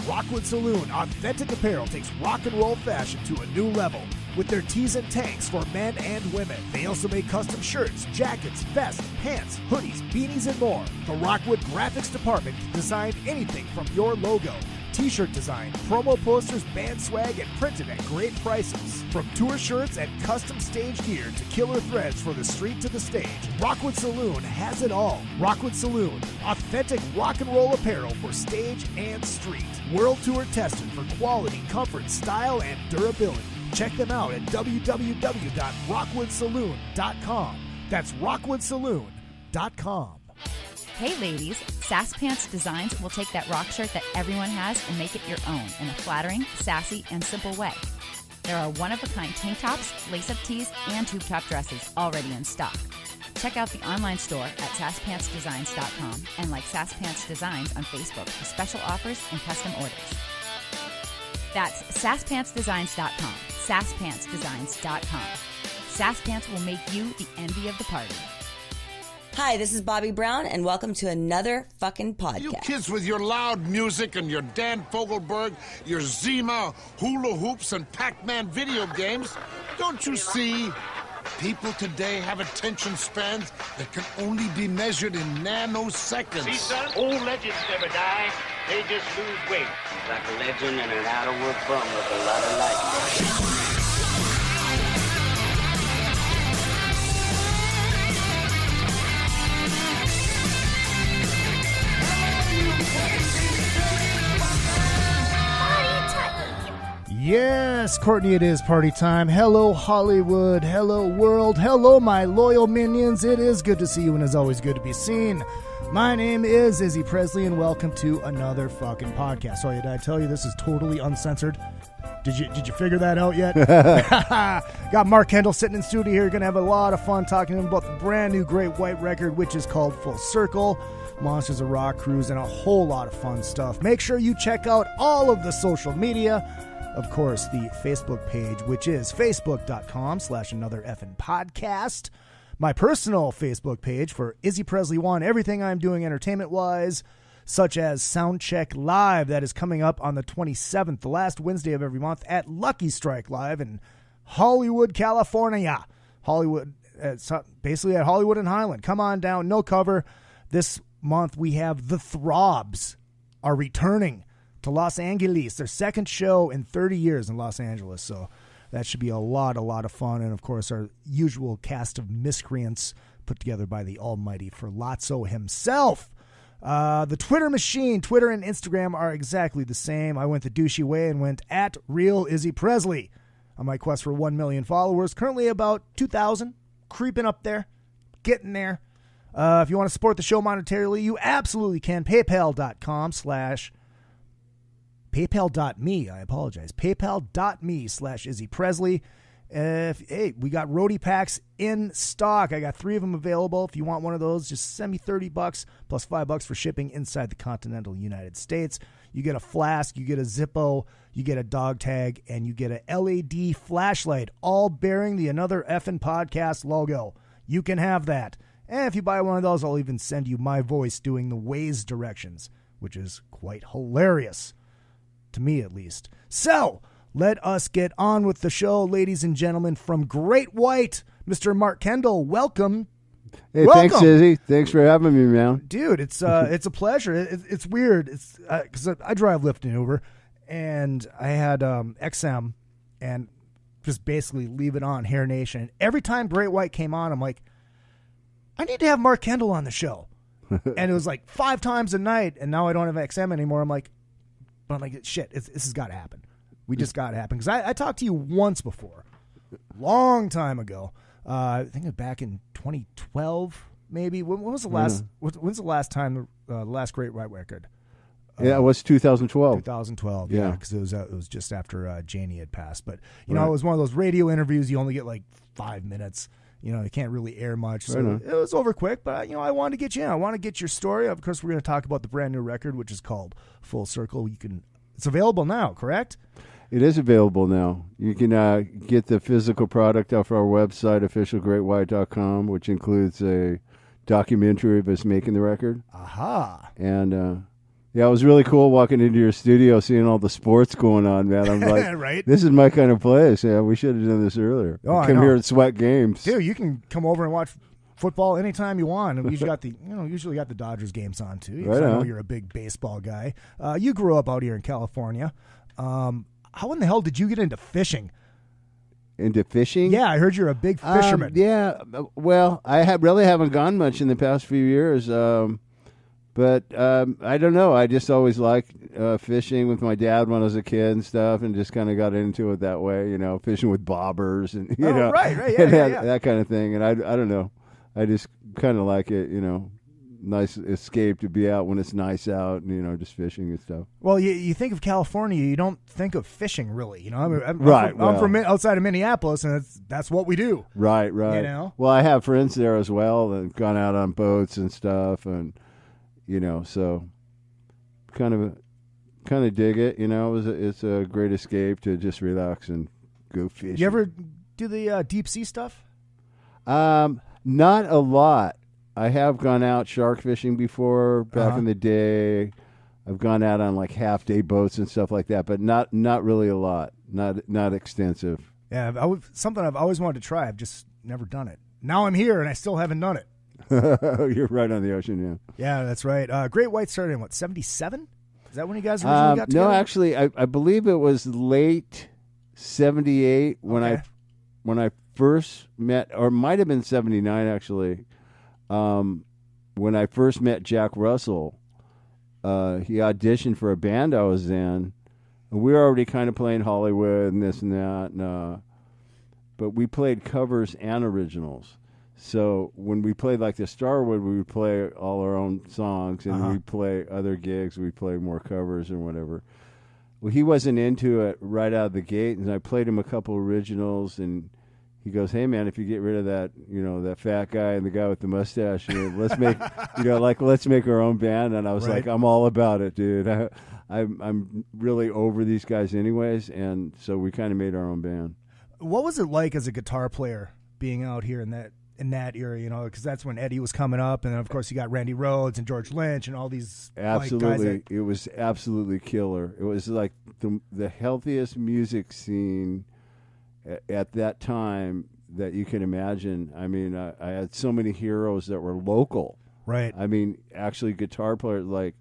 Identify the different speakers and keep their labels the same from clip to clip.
Speaker 1: Rockwood Saloon Authentic Apparel takes rock and roll fashion to a new level with their tees and tanks for men and women. They also make custom shirts, jackets, vests, pants, hoodies, beanies, and more. The Rockwood Graphics Department can design anything from your logo, t-shirt design, promo posters, band swag, and printed at great prices. From tour shirts and custom stage gear to killer threads for the street to the stage, Rockwood Saloon has it all. Rockwood Saloon, authentic rock and roll apparel for stage and street. World tour tested for quality, comfort, style, and durability. Check them out at www.rockwoodsaloon.com. That's rockwoodsaloon.com.
Speaker 2: Hey ladies, Sass Pants Designs will take that rock shirt that everyone has and make it your own in a flattering, sassy, and simple way. There are one-of-a-kind tank tops, lace-up tees, and tube top dresses already in stock. Check out the online store at sasspantsdesigns.com and like Sass Pants Designs on Facebook for special offers and custom orders. That's sasspantsdesigns.com, sasspantsdesigns.com. Sass Pants will make you the envy of the party.
Speaker 3: Hi, this is Bobby Brown, and welcome to another fucking podcast.
Speaker 4: You kids with your loud music and your Dan Fogelberg, your Zima, hula hoops, and Pac-Man video games, don't you see? People today have attention spans that can only be measured in nanoseconds.
Speaker 5: See, son, old legends never die. They just lose weight.
Speaker 6: Like a legend and an outerwood bum with a lot of light.
Speaker 1: Yes, Courtney, it is party time. Hello, Hollywood. Hello, world. Hello, my loyal minions. It is good to see you, and it's always good to be seen. My name is Izzy Presley, and welcome to another fucking podcast. Sorry, did I tell you this is totally uncensored? Did you figure that out yet? Got Mark Kendall sitting in studio here. Going to have a lot of fun talking to him about the brand new Great White record, which is called Full Circle, Monsters of Rock Cruise, and a whole lot of fun stuff. Make sure you check out all of the social media. Of course, the Facebook page, which is facebook.com/another effing podcast. My personal Facebook page for Izzy Presley 1, everything I'm doing entertainment-wise, such as Soundcheck Live, that is coming up on the 27th, the last Wednesday of every month, at Lucky Strike Live in Hollywood, California. Hollywood, basically at Hollywood and Highland. Come on down, no cover. This month we have The Throbs are returning to Los Angeles, their second show in 30 years in Los Angeles. So that should be a lot of fun. And, of course, our usual cast of miscreants put together by the almighty Ferlazzo himself. The Twitter machine, Twitter and Instagram are exactly the same. I went the douchey way and went at Real Izzy Presley on my quest for 1 million followers. Currently about 2,000, creeping up there, getting there. If you want to support the show monetarily, you absolutely can. PayPal.me, I apologize. PayPal.me/Izzy Presley. Hey, we got roadie packs in stock. I got 3 of them available. If you want one of those, just send me $30 plus $5 for shipping inside the continental United States. You get a flask, you get a Zippo, you get a dog tag, and you get a LED flashlight, all bearing the Another Effin' Podcast logo. You can have that. And if you buy one of those, I'll even send you my voice doing the Waze directions, which is quite hilarious. To me, at least. So, let us get on with the show, ladies and gentlemen. From Great White, Mr. Mark Kendall, welcome.
Speaker 7: Hey,
Speaker 1: welcome.
Speaker 7: Thanks, Izzy. Thanks for having me, man.
Speaker 1: Dude, it's a pleasure. It's weird. It's because I drive Lyft and Uber, and I had XM, and just basically leave it on Hair Nation. And every time Great White came on, I'm like, I need to have Mark Kendall on the show. And it was like 5 times a night, and now I don't have XM anymore. I'm like, shit, this has got to happen. We just got to happen. Because I talked to you once before, long time ago. I think it was back in 2012, maybe. When was the last? When's the last time the last Great White record?
Speaker 7: Yeah, it was 2012.
Speaker 1: 2012. Yeah, because it was just after Janie had passed. But you know, it was one of those radio interviews. You only get like 5 minutes. You know, you can't really air much. So it was over quick, but, I wanted to get you in. I want to get your story. Of course, we're going to talk about the brand new record, which is called Full Circle. It's available now, correct?
Speaker 7: It is available now. You can get the physical product off our website, officialgreatwhite.com, which includes a documentary of us making the record.
Speaker 1: Aha.
Speaker 7: And Yeah, it was really cool walking into your studio, seeing all the sports going on, man. I'm like,
Speaker 1: Right?
Speaker 7: this is my kind of place. Yeah, we should have done this earlier.
Speaker 1: Oh, I
Speaker 7: Come
Speaker 1: know.
Speaker 7: here and sweat games.
Speaker 1: Dude, you can come over and watch football anytime you want. And we usually got the Dodgers games on too. 'Cause
Speaker 7: Right
Speaker 1: I know
Speaker 7: on.
Speaker 1: you're a big baseball guy. You grew up out here in California. How in the hell did you get into fishing?
Speaker 7: Into fishing?
Speaker 1: Yeah, I heard you're a big fisherman.
Speaker 7: Yeah, well, I really haven't gone much in the past few years. But I don't know. I just always liked fishing with my dad when I was a kid and stuff, and just kind of got into it that way. You know, fishing with bobbers and
Speaker 1: right, yeah,
Speaker 7: and
Speaker 1: yeah.
Speaker 7: that kind of thing. And I don't know. I just kind of like it. You know, nice escape to be out when it's nice out, and just fishing and stuff.
Speaker 1: Well, you think of California, you don't think of fishing, really. I'm
Speaker 7: Right,
Speaker 1: I'm from outside of Minneapolis, and that's what we do.
Speaker 7: Right. Well, I have friends there as well that gone out on boats and stuff, and so kind of dig it. It's a great escape to just relax and go fishing.
Speaker 1: You ever do the deep sea stuff?
Speaker 7: Not a lot. I have gone out shark fishing before back in the day. I've gone out on like half day boats and stuff like that, but not really a lot. Not extensive.
Speaker 1: Yeah, something I've always wanted to try. I've just never done it. Now I'm here and I still haven't done it.
Speaker 7: You're right on the ocean, yeah.
Speaker 1: Yeah, that's right. Great White started in what, 77? Is that when you guys originally got together?
Speaker 7: No, actually, I believe it was late 78 when I first met, or it might have been 79 actually. When I first met Jack Russell, he auditioned for a band I was in, and we were already kind of playing Hollywood and this and that, but we played covers and originals. So when we played like the Starwood, we would play all our own songs, and we'd play other gigs. We'd play more covers or whatever. Well, he wasn't into it right out of the gate, and I played him a couple originals, and he goes, "Hey man, if you get rid of that, that fat guy and the guy with the mustache, let's make, let's make our own band." And I was like, "I'm all about it, dude. I'm really over these guys anyways." And so we kind of made our own band.
Speaker 1: What was it like as a guitar player being out here in that era? Because that's when Eddie was coming up, and then of course you got Randy Rhoads and George Lynch and all these
Speaker 7: absolutely.
Speaker 1: guys
Speaker 7: It was absolutely killer. It was like the healthiest music scene at that time that you can imagine. I mean, I had so many heroes that were local.
Speaker 1: Right.
Speaker 7: I mean, actually guitar players like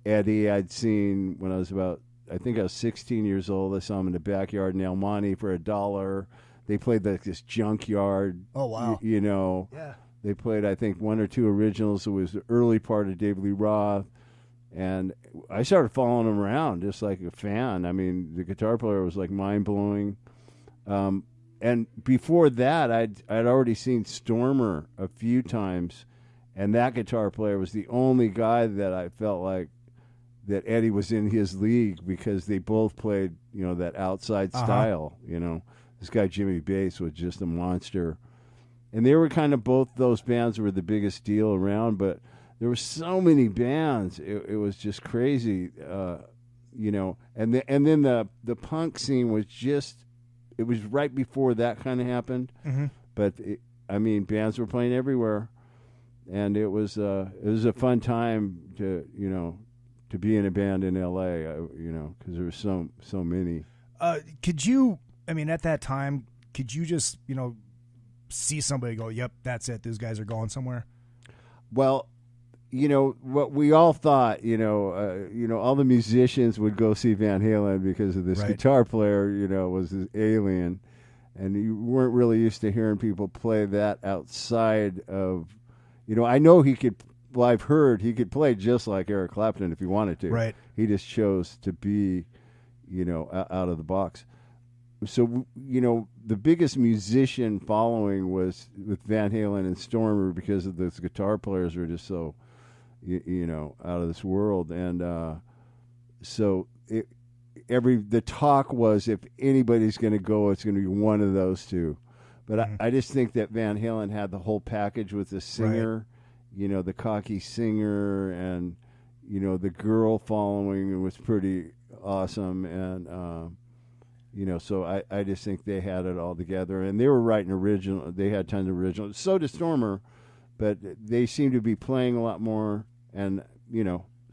Speaker 7: Eddie I'd seen when I was I think I was 16 years old. I saw him in the backyard in El Monte for $1. They played like this junkyard.
Speaker 1: Oh, wow.
Speaker 7: Yeah. They played, I think, one or two originals. It was the early part of David Lee Roth. And I started following him around just like a fan. I mean, the guitar player was like mind-blowing. And before that, I'd already seen Stormer a few times, and that guitar player was the only guy that I felt like that Eddie was in his league, because they both played, that outside style. This guy Jimmy Bass was just a monster, and they were kind of both those bands were the biggest deal around. But there were so many bands, it was just crazy, And then the punk scene was just. It was right before that kind of happened, but bands were playing everywhere, and it was a fun time to be in a band in L.A. Because there were so many.
Speaker 1: Could you? At that time, could you just see somebody go, "Yep, that's it. Those guys are going somewhere"?
Speaker 7: Well, what we all thought, all the musicians would go see Van Halen because of this guitar player, was this alien. And you weren't really used to hearing people play that outside of, I know I've heard he could play just like Eric Clapton if he wanted to.
Speaker 1: Right.
Speaker 7: He just chose to be, out of the box. So, the biggest musician following was with Van Halen and Stormer, because of those guitar players were just so, out of this world. And so the talk was, if anybody's going to go, it's going to be one of those two. But I just think that Van Halen had the whole package with the singer, the cocky singer, and, the girl following was pretty awesome. And, so I just think they had it all together. And they were writing original. They had tons of originals. So did Stormer, but they seemed to be playing a lot more. And,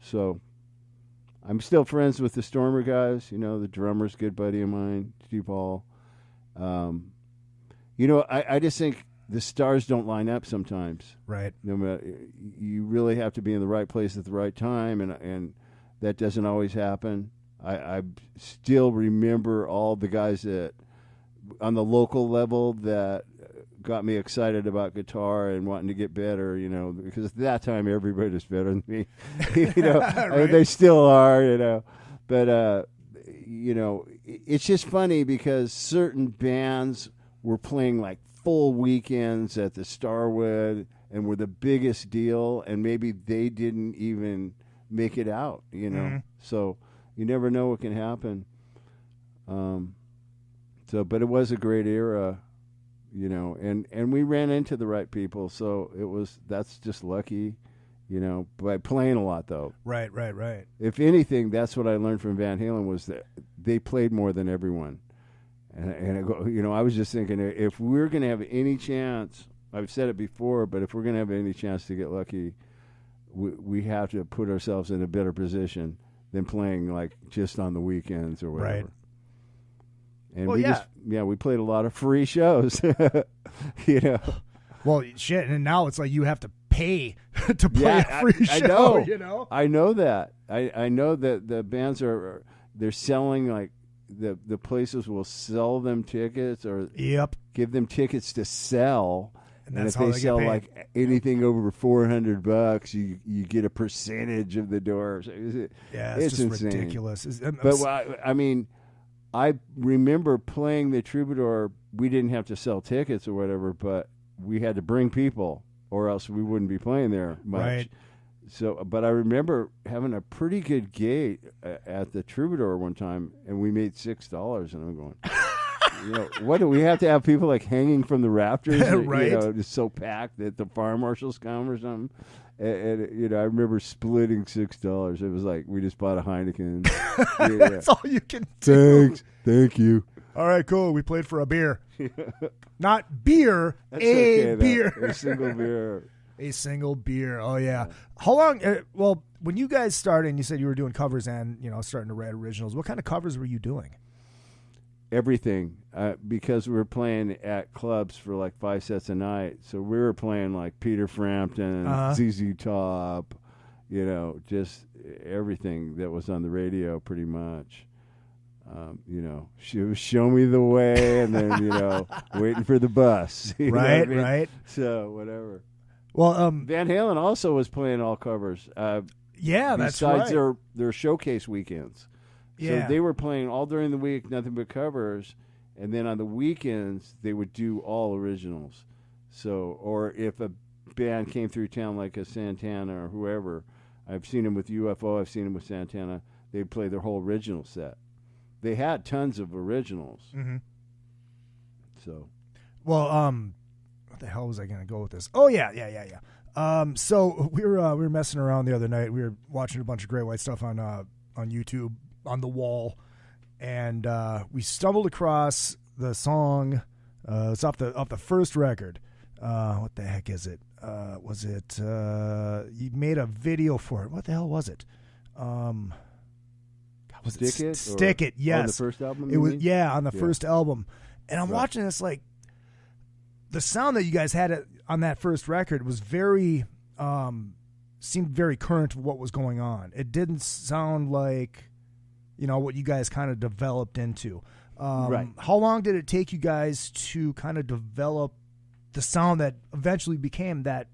Speaker 7: so I'm still friends with the Stormer guys. You know, the drummer's a good buddy of mine, Steve Paul. You know, I just think the stars don't line up sometimes.
Speaker 1: Right.
Speaker 7: No matter, you really have to be in the right place at the right time, and that doesn't always happen. I still remember all the guys that on the local level that got me excited about guitar and wanting to get better, you know, because at that time everybody was better than me. You know, I mean, they still are, you know. But, you know, it's just funny because certain bands were playing like full weekends at the Starwood and were the biggest deal, and maybe they didn't even make it out, you know.
Speaker 1: Mm-hmm.
Speaker 7: So you never know what can happen. But it was a great era, you know, and we ran into the right people, so that's just lucky, you know, by playing a lot though.
Speaker 1: Right.
Speaker 7: If anything, that's what I learned from Van Halen was that they played more than everyone. And I go, you know, I was just thinking, if we're going to have any chance, I've said it before, but if we're going to have any chance to get lucky, we have to put ourselves in a better position than playing like just on the weekends or whatever.
Speaker 1: Right.
Speaker 7: And
Speaker 1: well,
Speaker 7: we played a lot of free shows, you know.
Speaker 1: Well, shit, and now it's like you have to pay to play a free show.
Speaker 7: I know.
Speaker 1: You know.
Speaker 7: I know that. I know that the bands they're selling like. The places will sell them tickets or give them tickets to sell, and if they sell like anything over $400, you get a percentage of the door. So
Speaker 1: it's just
Speaker 7: insane.
Speaker 1: Ridiculous.
Speaker 7: But I mean, I remember playing the Troubadour. We didn't have to sell tickets or whatever, but we had to bring people, or else we wouldn't be playing there much.
Speaker 1: Right.
Speaker 7: So, but I remember having a pretty good gate at the Troubadour one time, and we made $6. And I'm going, you know, what do we have to have people like hanging from the rafters?
Speaker 1: Right.
Speaker 7: You know, just so packed that the fire marshals come or something. And you know, I remember splitting $6. It was like we just bought a Heineken.
Speaker 1: That's all you can do.
Speaker 7: Thanks, thank you.
Speaker 1: All right, cool. We played for a beer, not beer.
Speaker 7: That's
Speaker 1: a
Speaker 7: okay,
Speaker 1: beer,
Speaker 7: a single beer.
Speaker 1: A single beer. Oh yeah. How long? Well, when you guys started, and you said you were doing covers and starting to write originals. What kind of covers were you doing?
Speaker 7: Everything, because we were playing at clubs for like 5 sets a night. So we were playing like Peter Frampton, ZZ Top, you know, just everything that was on the radio, pretty much. You know, show me the way, and then waiting for the bus.
Speaker 1: Right, I mean? Right.
Speaker 7: So whatever.
Speaker 1: Well,
Speaker 7: Van Halen also was playing all covers.
Speaker 1: Yeah, that's right.
Speaker 7: Besides their showcase weekends.
Speaker 1: Yeah.
Speaker 7: So they were playing all during the week, nothing but covers, and then on the weekends they would do all originals. So, or if a band came through town like a Santana or whoever, I've seen them with UFO, I've seen them with Santana, they'd play their whole original set. They had tons of originals.
Speaker 1: Mm-hmm.
Speaker 7: So.
Speaker 1: Well, what the hell was I going to go with this? Oh, yeah. So we were messing around the other night. We were watching a bunch of Great White stuff on YouTube on the wall, and we stumbled across the song. It's off the first record. What the heck is it? Was it? You made a video for it. What the hell was it? Was
Speaker 7: Stick It?
Speaker 1: Stick It. Yes.
Speaker 7: On the first album.
Speaker 1: It was on the first album, and I'm watching this like. The sound that you guys had on that first record was seemed very current to what was going on. It didn't sound like, what you guys kind of developed into.
Speaker 7: Right.
Speaker 1: How long did it take you guys to kind of develop the sound that eventually became that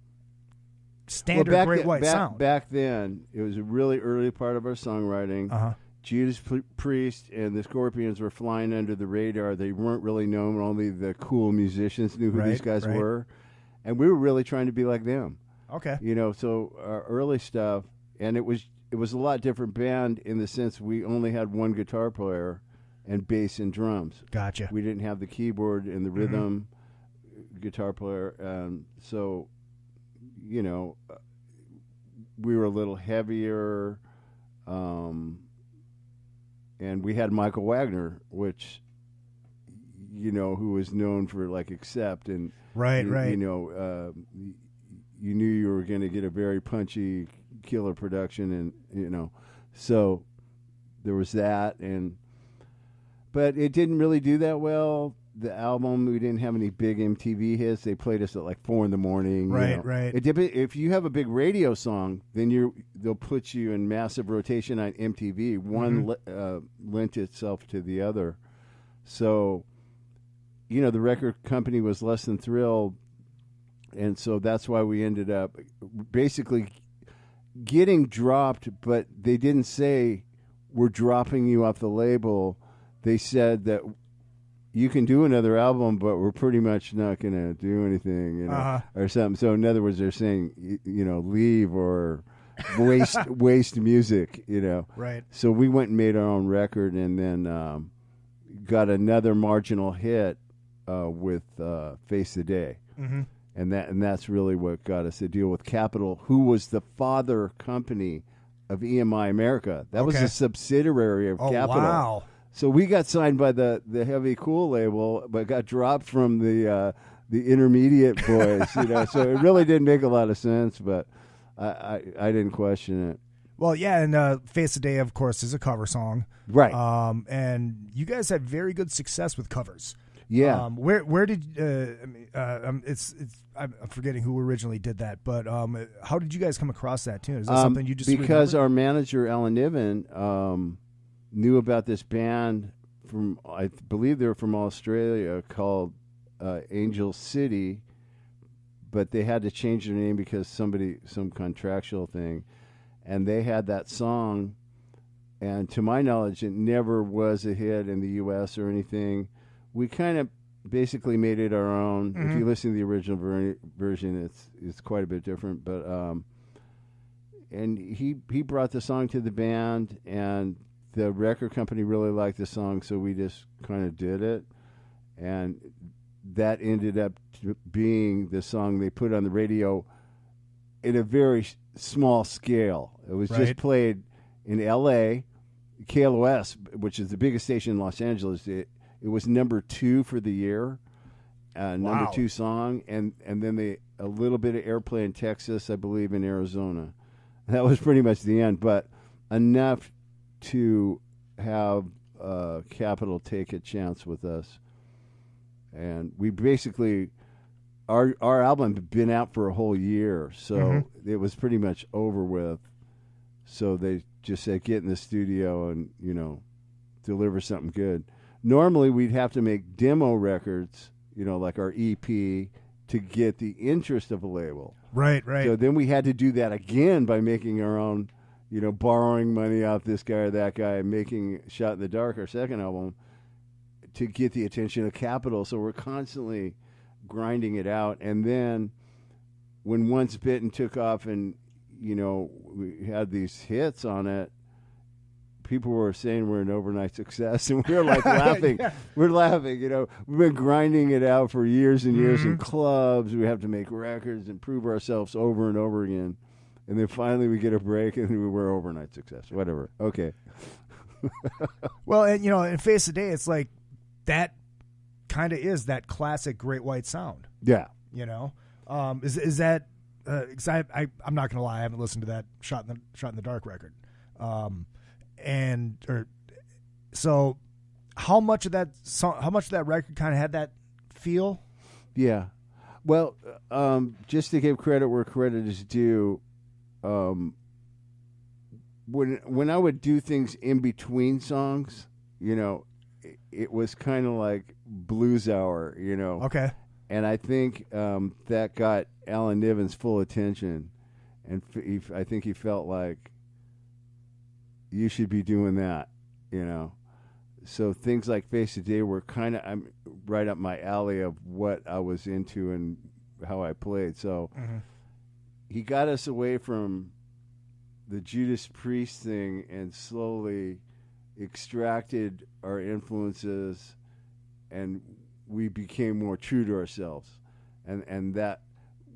Speaker 1: standard Great White sound?
Speaker 7: Back then, it was a really early part of our songwriting.
Speaker 1: Uh-huh.
Speaker 7: Judas Priest and the Scorpions were flying under the radar. They weren't really known. Only the cool musicians knew who these guys were. And we were really trying to be like them.
Speaker 1: Okay.
Speaker 7: So our early stuff, and it was a lot different band in the sense we only had one guitar player and bass and drums.
Speaker 1: Gotcha.
Speaker 7: We didn't have the keyboard and the rhythm guitar player. So, we were a little heavier. And we had Michael Wagner, which, who was known for like Accept, and
Speaker 1: right.
Speaker 7: You knew you were going to get a very punchy, killer production, and so there was that, but it didn't really do that well. The album, we didn't have any big MTV hits. They played us at like 4 a.m.
Speaker 1: Right, right.
Speaker 7: If you have a big radio song, then they'll put you in massive rotation on MTV. One lent itself to the other. So, the record company was less than thrilled, and so that's why we ended up basically getting dropped, but they didn't say, we're dropping you off the label. They said that you can do another album, but we're pretty much not going to do anything, or something. So in other words, they're saying, leave or waste music,
Speaker 1: Right.
Speaker 7: So we went and made our own record, and then got another marginal hit with Face the Day.
Speaker 1: Mm-hmm.
Speaker 7: And that's really what got us to deal with Capitol, who was the father company of EMI America. That was a subsidiary of Capitol.
Speaker 1: Wow.
Speaker 7: So we got signed by the Heavy Cool label, but got dropped from the intermediate boys. So it really didn't make a lot of sense, but I didn't question it.
Speaker 1: Well, yeah, and Face the Day, of course, is a cover song.
Speaker 7: Right.
Speaker 1: And you guys had very good success with covers.
Speaker 7: Yeah.
Speaker 1: Where did I'm forgetting who originally did that, but how did you guys come across that tune? Is that something you just
Speaker 7: because
Speaker 1: remembered?
Speaker 7: our manager Alan Niven knew about this band from, I believe they were from Australia, called Angel City, but they had to change their name because some contractual thing, and they had that song, and to my knowledge, it never was a hit in the U.S. or anything. We kind of basically made it our own.
Speaker 1: Mm-hmm.
Speaker 7: If you listen to the original version, it's quite a bit different. But and he brought the song to the band, and the record company really liked the song, so we just kind of did it, and that ended up being the song they put on the radio in a very small scale. It was just played in L.A. KLOS, which is the biggest station in Los Angeles. It was number 2 for the year, number 2 song, and then a little bit of airplay in Texas, I believe, in Arizona. That was pretty much the end, but enough to have Capitol take a chance with us. And we basically, our album had been out for a whole year, so it was pretty much over with. So they just said, get in the studio and, deliver something good. Normally, we'd have to make demo records, like our EP, to get the interest of a label.
Speaker 1: Right.
Speaker 7: So then we had to do that again by making our own, borrowing money off this guy or that guy, making Shot in the Dark, our second album, to get the attention of Capitol. So we're constantly grinding it out. And then when Once Bitten took off and, we had these hits on it, people were saying we're an overnight success, and we were like laughing. Yeah. We're laughing, We've been grinding it out for years and years in clubs. We have to make records and prove ourselves over and over again. And then finally we get a break, and we're overnight success. Whatever. Okay.
Speaker 1: Well, and in Face the Day, it's like that kind of is that classic Great White sound.
Speaker 7: Yeah.
Speaker 1: Is that? Because I'm not gonna lie, I haven't listened to that Shot in the Dark record. So how much of that song, how much of that record kind of had that feel?
Speaker 7: Yeah. Well, just to give credit where credit is due, when I would do things in between songs, it was kind of like blues hour,
Speaker 1: Okay.
Speaker 7: And I think that got Alan Niven's full attention, and I think he felt like you should be doing that, So things like Face the Day were kind of right up my alley of what I was into and how I played. So he got us away from the Judas Priest thing and slowly extracted our influences, and we became more true to ourselves. And that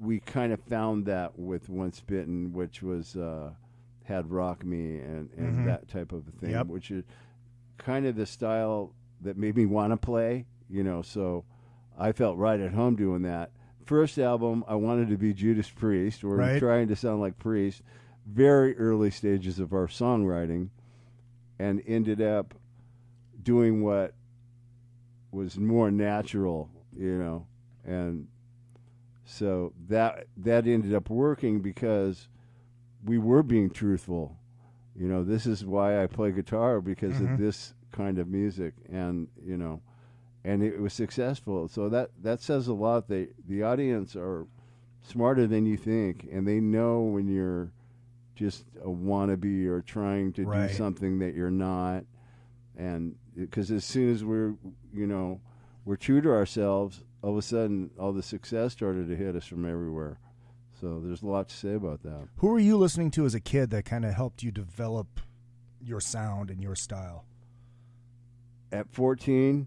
Speaker 7: we kind of found that with Once Bitten, which was had Rock Me and that type of a thing, which is kind of the style that made me want to play, so I felt right at home doing that. First album, I wanted to be Judas Priest, or trying to sound like Priest. Very early stages of our songwriting. and ended up doing what was more natural, and so that ended up working because we were being truthful. This is why I play guitar, because of this kind of music, and and it was successful. So that says a lot. The audience are smarter than you think, and they know when you're just a wannabe or trying to do something that you're not. And because as soon as we're true to ourselves, all of a sudden all the success started to hit us from everywhere. So there's a lot to say about that.
Speaker 1: Who were you listening to as a kid that kind of helped you develop your sound and your style?
Speaker 7: At 14,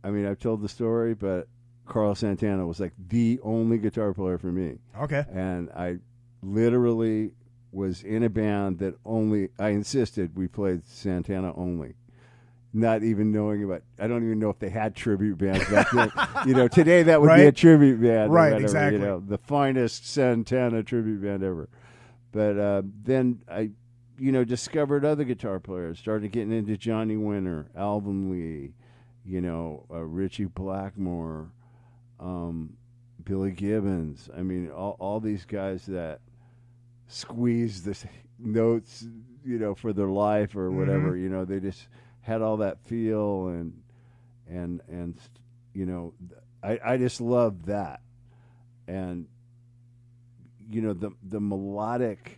Speaker 7: I've told the story, but Carlos Santana was like the only guitar player for me.
Speaker 1: Okay.
Speaker 7: And I literally was in a band that I insisted we played Santana only. Not even knowing I don't even know if they had tribute bands back then. Today that would be a tribute band.
Speaker 1: Right,
Speaker 7: whatever,
Speaker 1: exactly.
Speaker 7: The finest Santana tribute band ever. But then I, discovered other guitar players, started getting into Johnny Winter, Alvin Lee, Richie Blackmore, Billy Gibbons. All these guys that squeeze the notes, for their life or whatever. They just had all that feel, and I just loved that. And the melodic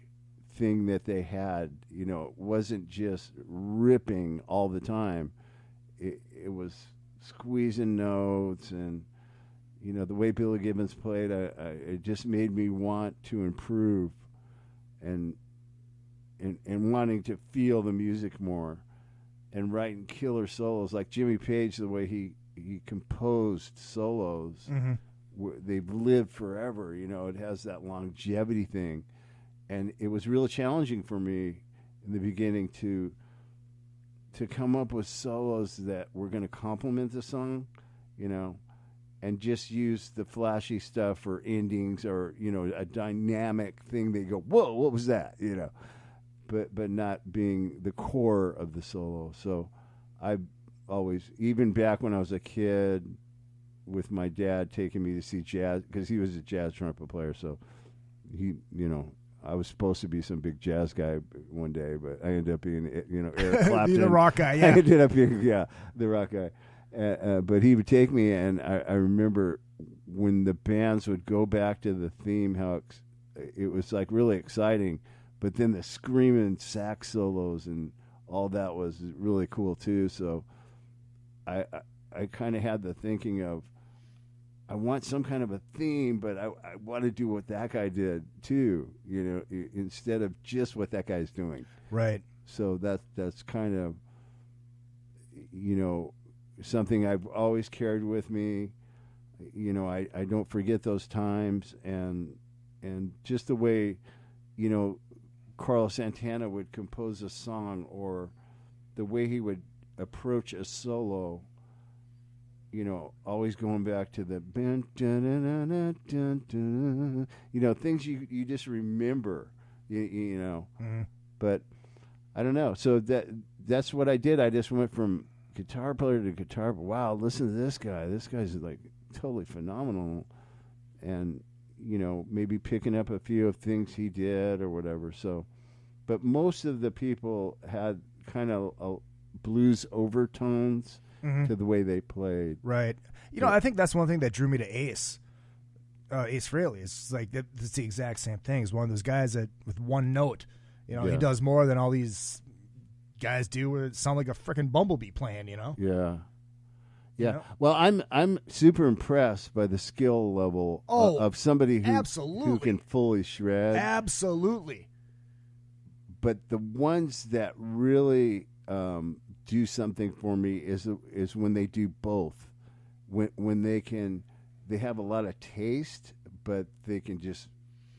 Speaker 7: thing that they had, it wasn't just ripping all the time. It was squeezing notes, and the way Billy Gibbons played, it just made me want to improve, and wanting to feel the music more, and writing killer solos like Jimmy Page. The way he composed solos, they've lived forever. It has that longevity thing, and it was really challenging for me in the beginning to come up with solos that were going to complement the song, and just use the flashy stuff for endings or, a dynamic thing that you go, whoa, what was that? But not being the core of the solo. So I always, even back when I was a kid with my dad taking me to see jazz, because he was a jazz trumpet player, so he, I was supposed to be some big jazz guy one day, but I ended up being, Eric Clapton.
Speaker 1: The rock guy, yeah.
Speaker 7: I ended up being, the rock guy. But he would take me, and I remember when the bands would go back to the theme, how it was like really exciting. But then the screaming sax solos and all that was really cool too. So I kind of had the thinking of, I want some kind of a theme, but I want to do what that guy did too, instead of just what that guy's doing.
Speaker 1: Right.
Speaker 7: So that's kind of, something I've always carried with me. I don't forget those times, and just the way, Carlos Santana would compose a song, or the way he would approach a solo, always going back to the things you just remember, But I don't know. So that's what I did. I just went from guitar player to guitar. Wow, listen to this guy. This guy's like totally phenomenal, and maybe picking up a few of things he did or whatever. So, but most of the people had kind of blues overtones to the way they played.
Speaker 1: Right. I think that's one thing that drew me to Ace Frehley. It's like it's the exact same thing. He's one of those guys that with one note, he does more than all these guys do, where it sound like a freaking bumblebee playing.
Speaker 7: Yeah. Yeah. Well, I'm super impressed by the skill level of somebody who can fully shred.
Speaker 1: Absolutely.
Speaker 7: But the ones that really do something for me is when they do both. When they have a lot of taste, but they can just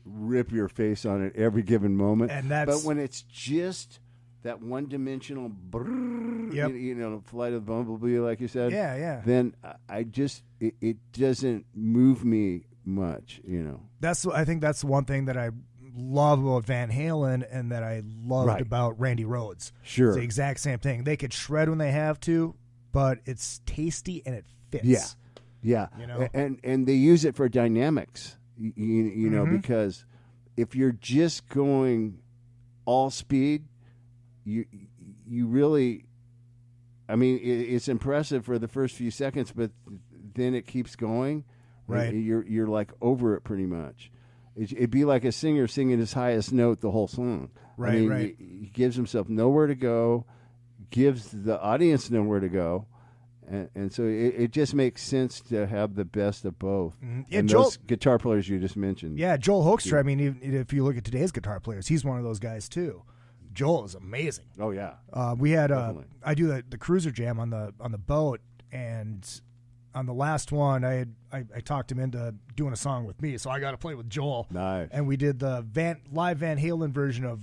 Speaker 7: rip your face on it every given moment. But when it's just that one-dimensional, flight of the bumblebee, like you said.
Speaker 1: Yeah.
Speaker 7: Then it doesn't move me much,
Speaker 1: I think that's one thing that I love about Van Halen and that I loved about Randy Rhoads.
Speaker 7: Sure.
Speaker 1: It's the exact same thing. They could shred when they have to, but it's tasty and it fits.
Speaker 7: Yeah. Yeah.
Speaker 1: You know?
Speaker 7: And they use it for dynamics, you know, because if you're just going all speed, you really, I mean, it's impressive for the first few seconds, but then it keeps going.
Speaker 1: Right.
Speaker 7: You're like over it pretty much. It'd be like a singer singing his highest note the whole song.
Speaker 1: Right,
Speaker 7: I mean,
Speaker 1: right.
Speaker 7: He gives himself nowhere to go, gives the audience nowhere to go. And so it just makes sense to have the best of both.
Speaker 1: Yeah,
Speaker 7: and those guitar players you just mentioned.
Speaker 1: Yeah, Joel Hoekstra, I mean, if you look at today's guitar players, he's one of those guys too. Joel is amazing.
Speaker 7: Oh, yeah.
Speaker 1: We had
Speaker 7: Definitely.
Speaker 1: I do the cruiser jam on the boat, and on the last one, I talked him into doing a song with me, so I got to play with Joel.
Speaker 7: Nice.
Speaker 1: And we did the live Van Halen version of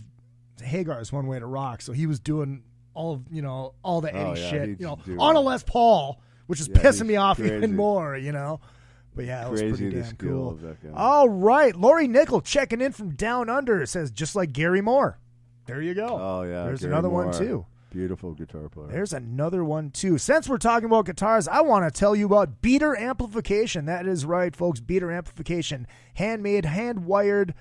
Speaker 1: Hagar's "One Way to Rock." So he was doing all the Eddie shit, on a Les Paul, which is pissing me off even more, But yeah, it was pretty damn cool. All right, Lori Nickel checking in from down under says just like Gary Moore. There you go.
Speaker 7: Oh yeah,
Speaker 1: there's
Speaker 7: Gary
Speaker 1: another
Speaker 7: Moore.
Speaker 1: one too.
Speaker 7: Beautiful guitar player.
Speaker 1: There's another one, too. Since we're talking about guitars, I want to tell you about beater amplification. That is right, folks. Beater amplification. Handmade, hand-wired,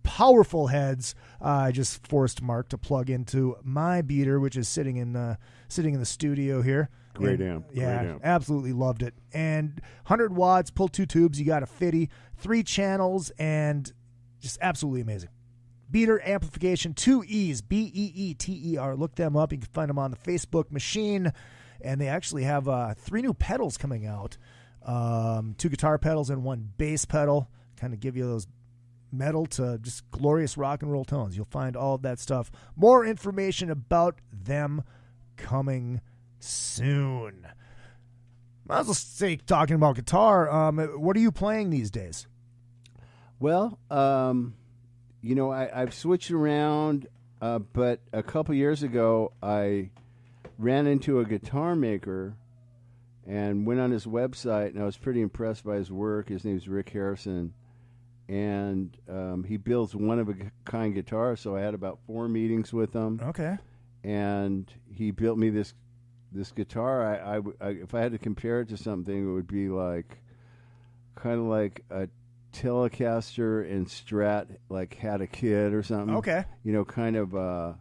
Speaker 1: powerful heads. I just forced Mark to plug into my beater, which is sitting in the studio here.
Speaker 7: Great amp.
Speaker 1: Yeah,
Speaker 7: Great amp.
Speaker 1: absolutely loved it. And 100 watts, pull 2 tubes. You got a 50, 3 channels, and just absolutely amazing. Beater amplification, 2 E's, Beeter. Look them up. You can find them on the Facebook machine. And they actually have 3 new pedals coming out. 2 guitar pedals and 1 bass pedal. Kind of give you those metal to just glorious rock and roll tones. You'll find all of that stuff. More information about them coming soon. Might as well say, talking about guitar, what are you playing these days?
Speaker 7: Well, I've switched around, but a couple years ago, I ran into a guitar maker and went on his website, and I was pretty impressed by his work. His name's Rick Harrison, and he builds one-of-a-kind guitars, so I had about 4 meetings with him.
Speaker 1: Okay.
Speaker 7: And he built me this guitar. I if I had to compare it to something, it would be kind of like a Telecaster and Strat had a kid or something.
Speaker 1: Okay.
Speaker 7: Kind of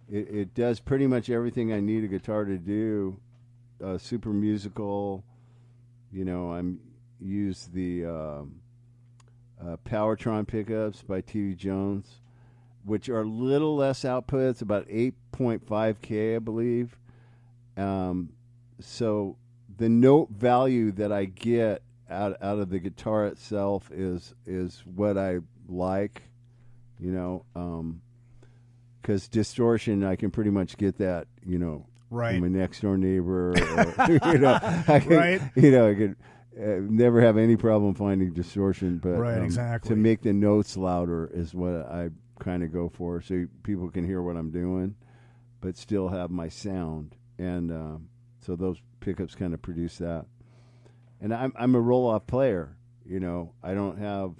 Speaker 7: it does pretty much everything I need a guitar to do. Super musical. I'm use the Powertron pickups by TV Jones, which are a little less output. It's about 8.5K, I believe. So the note value that I get out of the guitar itself is what I like, because distortion, I can pretty much get that,
Speaker 1: right,
Speaker 7: from my next door neighbor, or, I can,
Speaker 1: right,
Speaker 7: I could never have any problem finding distortion, but
Speaker 1: right, exactly.
Speaker 7: To make the notes louder is what I kind of go for, so people can hear what I'm doing, but still have my sound, and so those pickups kind of produce that. And I'm a roll-off player, I don't have,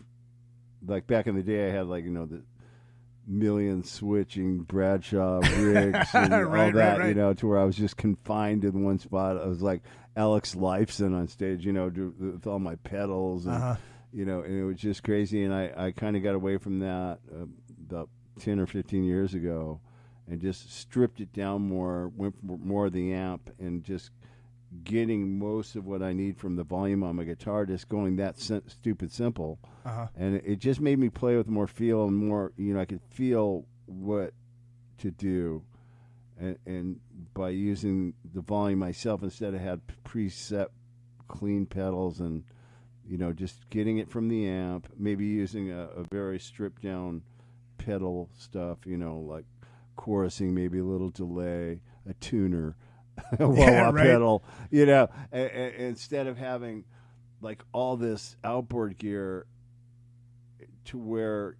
Speaker 7: like back in the day I had the million switching Bradshaw rigs and
Speaker 1: right,
Speaker 7: all that,
Speaker 1: right.
Speaker 7: To where I was just confined in one spot. I was like Alex Lifeson on stage, with all my pedals and, and it was just crazy. And I kind of got away from that about 10 or 15 years ago and just stripped it down more, went for more of the amp and just getting most of what I need from the volume on my guitar, just going that stupid simple. And it just made me play with more feel and more, I could feel what to do. And by using the volume myself, instead of had preset clean pedals and, just getting it from the amp, maybe using a very stripped down pedal stuff, like chorusing, maybe a little delay, a tuner, a wah-wah pedal, instead of having all this outboard gear to where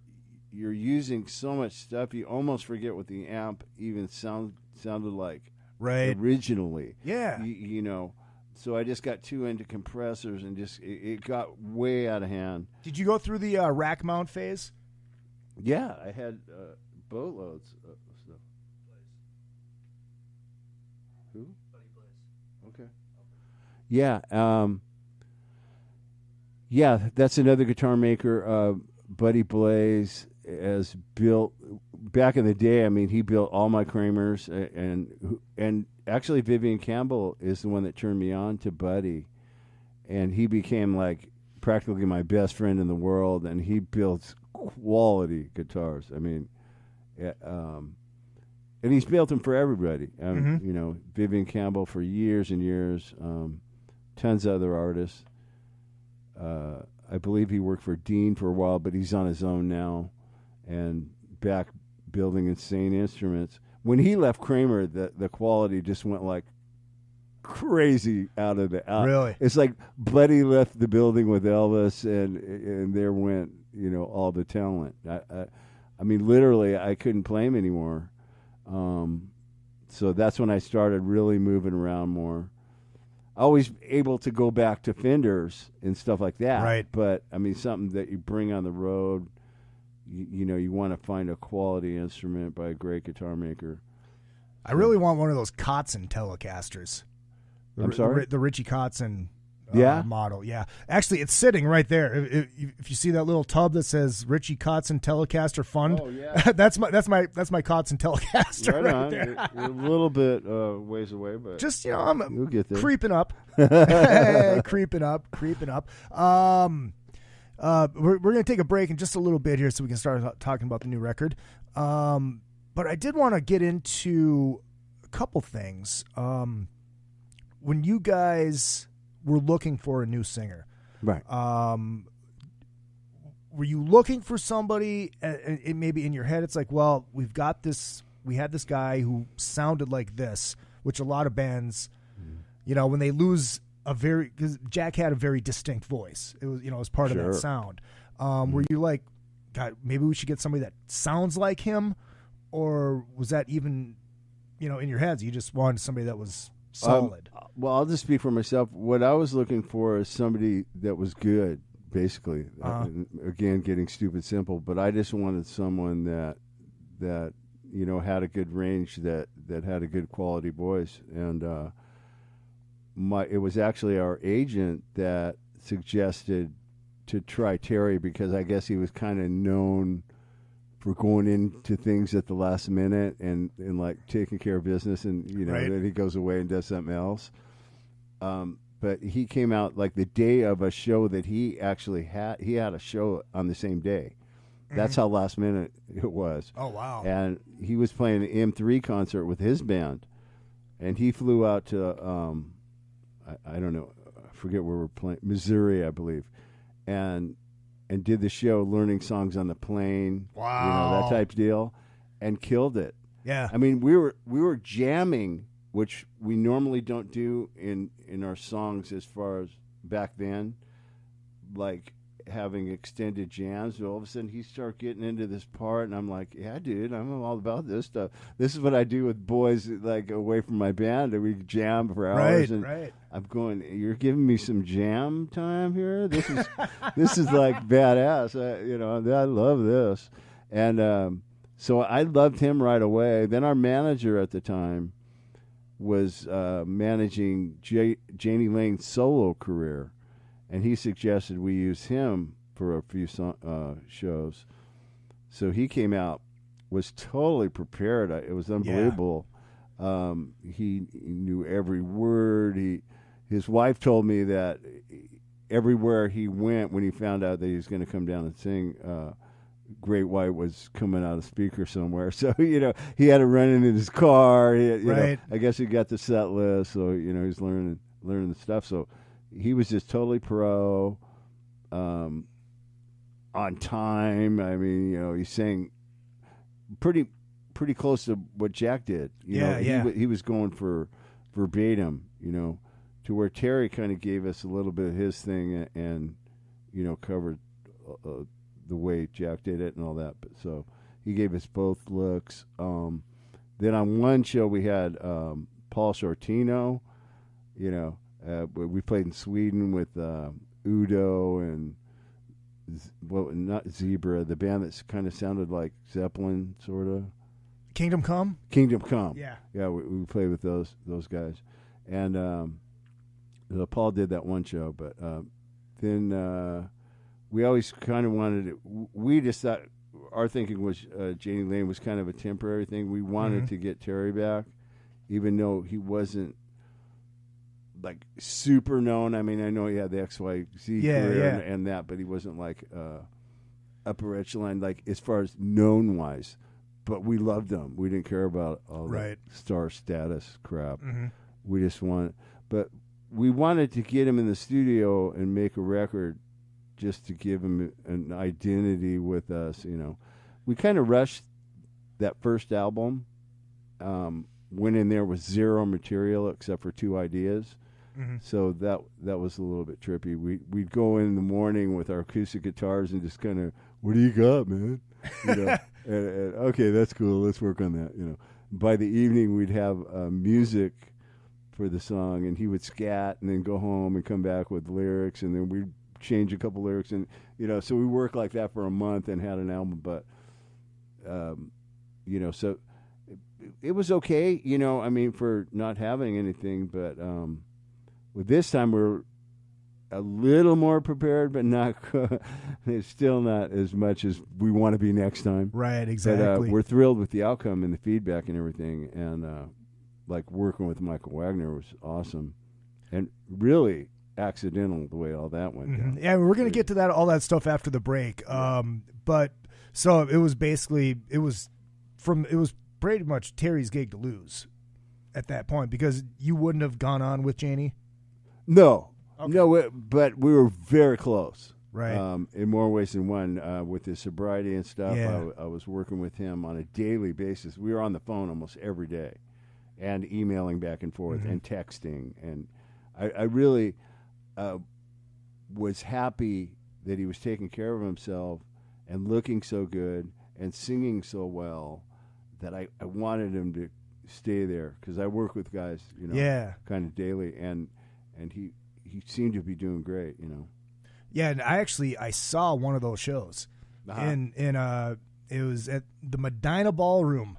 Speaker 7: you're using so much stuff, you almost forget what the amp even sounded like originally.
Speaker 1: Yeah.
Speaker 7: So I just got too into compressors and just it got way out of hand.
Speaker 1: Did you go through the rack mount phase?
Speaker 7: Yeah, I had boatloads of stuff. Who? Okay. Yeah. Yeah, that's another guitar maker. Buddy Blaze has built back in the day. I mean, he built all my Kramers, and actually Vivian Campbell is the one that turned me on to Buddy, and he became like practically my best friend in the world. And he builds quality guitars. I mean, and he's built them for everybody. You know, Vivian Campbell for years and years. Tons of other artists. I believe he worked for Dean for a while, but he's on his own now and back building insane instruments. When he left Kramer, the quality just went like crazy out of the out.
Speaker 1: Really?
Speaker 7: It's like Buddy left the building with Elvis, and there went, you know, all the talent. I mean, literally, I couldn't play him anymore. So that's when I started really moving around more. Always able to go back to Fenders and stuff like that.
Speaker 1: Right.
Speaker 7: But, I mean, something that you bring on the road, you know, you want to find a quality instrument by a great guitar maker.
Speaker 1: I really want one of those Kotzen Telecasters.
Speaker 7: I'm sorry?
Speaker 1: The Richie Kotzen
Speaker 7: Yeah?
Speaker 1: model. Yeah. Actually, it's sitting right there. If you see that little tub that says Richie Kotzen Telecaster Fund,
Speaker 7: Oh, yeah.
Speaker 1: that's my Kotzen Telecaster
Speaker 7: Right on.
Speaker 1: there.
Speaker 7: You're a little bit ways away, but
Speaker 1: Just, you know, I'm
Speaker 7: you'll get there.
Speaker 1: creeping up. creeping up. We're going to take a break in just a little bit here so we can start talking about the new record. But I did want to get into a couple things. When you guys were looking for a new singer,
Speaker 7: Right.
Speaker 1: were you looking for somebody, maybe in your head it's like, well, we had this guy who sounded like this, which a lot of bands, you know, when they lose because Jack had a very distinct voice. It was, you know, as part of that sound. Were you like, God, maybe we should get somebody that sounds like him? Or was that even, you know, in your heads, you just wanted somebody that was solid?
Speaker 7: Well, I'll just speak for myself. What I was looking for is somebody that was good, basically. Again, getting stupid simple, but I just wanted someone that you know, had a good range, that had a good quality voice. And it was actually our agent that suggested to try Terry, because I guess he was kind of known for going into things at the last minute and like taking care of business, and you know,
Speaker 1: Right.
Speaker 7: then he goes away and does something else. But he came out like the day of a show that he actually had. He had a show on the same day. That's how last minute it was.
Speaker 1: Oh, wow.
Speaker 7: And he was playing an M3 concert with his band, and he flew out to I don't know, I forget where we're playing, Missouri, I believe, and did the show, learning songs on the plane.
Speaker 1: Wow.
Speaker 7: You know, that type of deal, and killed it.
Speaker 1: Yeah.
Speaker 7: I mean, we were jamming, which we normally don't do in our songs as far as back then, like having extended jams. But all of a sudden he started getting into this part, and I'm like, yeah, dude, I'm all about this stuff. This is what I do with boys, like away from my band, and we jam for hours.
Speaker 1: Right.
Speaker 7: I'm going, you're giving me some jam time here? This is this is like badass. You know, I love this. And so I loved him right away. Then our manager at the time was managing Janie Lane's solo career, and he suggested we use him for a few shows. So he came out, was totally prepared. It was unbelievable. He knew every word. His wife told me that everywhere he went, when he found out that he was going to come down and sing, Great White was coming out of speaker somewhere. So, you know, he had to run in his car. You know, I guess he got the set list. So, you know, he's learning the stuff. So he was just totally pro, on time. I mean, you know, he sang pretty close to what Jack did. You know, he was going for verbatim, you know, to where Terry kind of gave us a little bit of his thing and you know, covered the way Jack did it and all that. But so he gave us both looks. Then on one show we had Paul Sortino. You know, we played in Sweden with Udo and not Zebra, the band that's kind of sounded like Zeppelin, sort of.
Speaker 1: Kingdom Come?
Speaker 7: Kingdom Come.
Speaker 1: Yeah.
Speaker 7: Yeah, we played with those guys. And Paul did that one show, but then we always kind of wanted it. We just thought, our thinking was Janie Lane was kind of a temporary thing. We wanted to get Terry back, even though he wasn't like super known. I mean, I know he had the XYZ career and that, but he wasn't like upper echelon, like as far as known wise. But we loved him. We didn't care about all that star status crap. We just but we wanted to get him in the studio and make a record just to give him an identity with us, you know. We kind of rushed that first album, went in there with zero material except for 2 ideas. So that was a little bit trippy. We'd go in the morning with our acoustic guitars and just kind of, what do you got, man? You know, and, okay, that's cool. Let's work on that. You know, by the evening we'd have music for the song, and he would scat and then go home and come back with lyrics, and then we'd change a couple lyrics, and you know, so we worked like that for a month and had an album. But you know, so it was okay. You know, I mean, for not having anything, but. With this time, we're a little more prepared, but not. It's still not as much as we want to be next time.
Speaker 1: Right, exactly.
Speaker 7: But, we're thrilled with the outcome and the feedback and everything, and like working with Michael Wagner was awesome, and really accidental the way all that went down.
Speaker 1: Yeah, we're gonna get to all that stuff after the break. But so it was basically it was pretty much Terry's gig to lose at that point, because you wouldn't have gone on with Janie.
Speaker 7: No, but we were very close,
Speaker 1: right?
Speaker 7: In more ways than one. With his sobriety and stuff,
Speaker 1: Yeah.
Speaker 7: I was working with him on a daily basis. We were on the phone almost every day, and emailing back and forth, and texting. And I really was happy that he was taking care of himself and looking so good and singing so well that I wanted him to stay there, because I work with guys, you know, kind of daily, and he seemed to be doing great, you know.
Speaker 1: Yeah, and I saw one of those shows, and it was at the Medina Ballroom,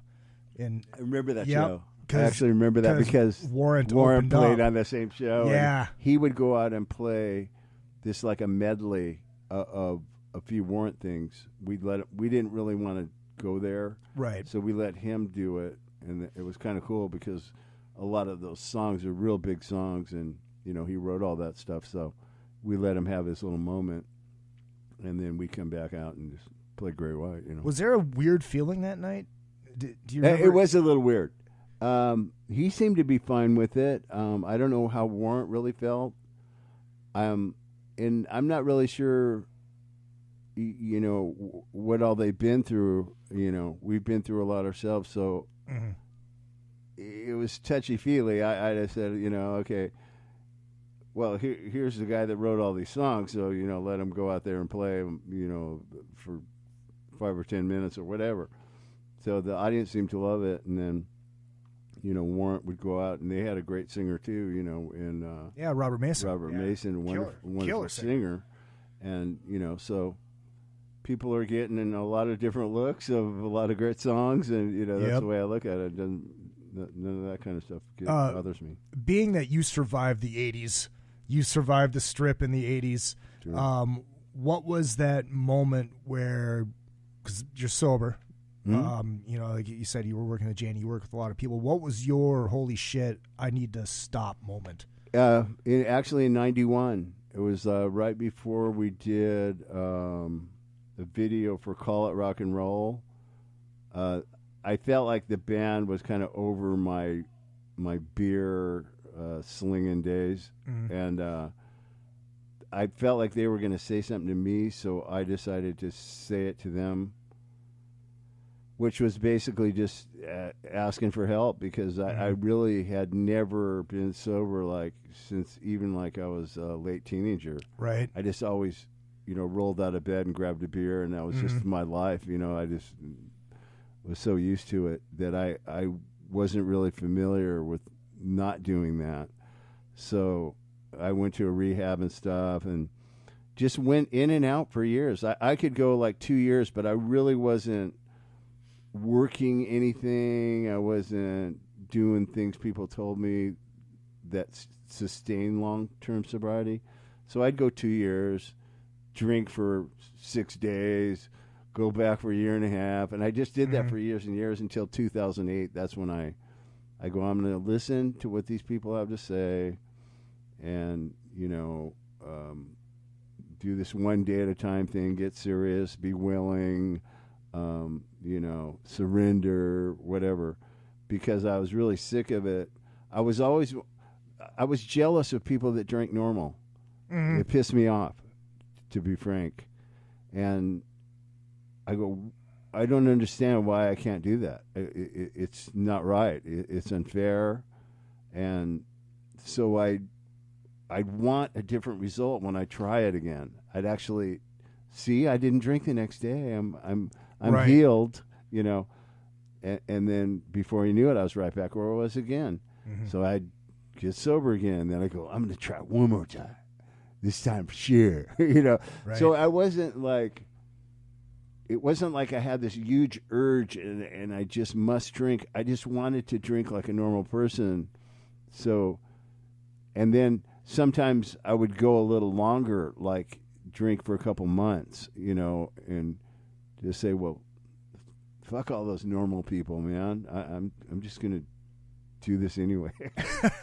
Speaker 1: and
Speaker 7: I remember that show. I actually remember that because Warren played on the same show.
Speaker 1: Yeah,
Speaker 7: he would go out and play this like a medley of a few Warrant things. We didn't really want to go there,
Speaker 1: right?
Speaker 7: So we let him do it, and it was kind of cool because a lot of those songs are real big songs, and you know, he wrote all that stuff, so we let him have his little moment, and then we come back out and just play Great White, you know.
Speaker 1: Was there a weird feeling that night? Do you remember?
Speaker 7: It was a little weird. He seemed to be fine with it. I don't know how Warrant really felt. And I'm not really sure, you know, what all they've been through. You know, we've been through a lot ourselves, so it was touchy-feely. I just said, you know, okay, well, here's the guy that wrote all these songs, so, you know, let him go out there and play them, you know, for 5 or 10 minutes or whatever. So the audience seemed to love it, and then, you know, Warrant would go out, and they had a great singer too, you know, and
Speaker 1: Robert Mason.
Speaker 7: Robert Mason, a wonderful singer, and you know, so people are getting in a lot of different looks of a lot of great songs, and you know, that's the way I look at it. None of that kind of stuff bothers me.
Speaker 1: Being that you survived the '80s, you survived the Strip in the '80s. Sure. What was that moment where, because you're sober? You know, like you said, you were working with Janie, you worked with a lot of people. What was your holy shit, I need to stop moment?
Speaker 7: Actually, in '91, it was right before we did the video for "Call It Rock and Roll." I felt like the band was kind of over my beer slinging days, and I felt like they were going to say something to me, so I decided to say it to them, which was basically just asking for help, because I really had never been sober, like, since even like I was a late teenager.
Speaker 1: Right.
Speaker 7: I just always, you know, rolled out of bed and grabbed a beer, and that was just my life. You know, I just was so used to it that I wasn't really familiar with not doing that. So I went to a rehab and stuff, and just went in and out for years. I could go like 2 years, but I really wasn't working anything. I wasn't doing things people told me that sustain long-term sobriety. So I'd go 2 years, drink for 6 days, go back for a year and a half, and I just did that for years and years until 2008. That's when I go, I'm going to listen to what these people have to say, and do this one day at a time thing, get serious, be willing, surrender, whatever, because I was really sick of it. I was jealous of people that drank normal. It pissed me off, to be frank. And I go, I don't understand why I can't do that. It's not right. It's unfair. And so I'd want a different result when I try it again. I'd actually see I didn't drink the next day. I'm
Speaker 1: Right.
Speaker 7: healed, and then before you knew it, I was right back where I was again. So I'd get sober again. Then I go, I'm going to try one more time. This time for sure,
Speaker 1: Right.
Speaker 7: So I wasn't like, it wasn't like I had this huge urge and I just must drink. I just wanted to drink like a normal person. So, and then sometimes I would go a little longer, like drink for a couple months, and just say, well, fuck all those normal people, man. I'm just going to do this anyway.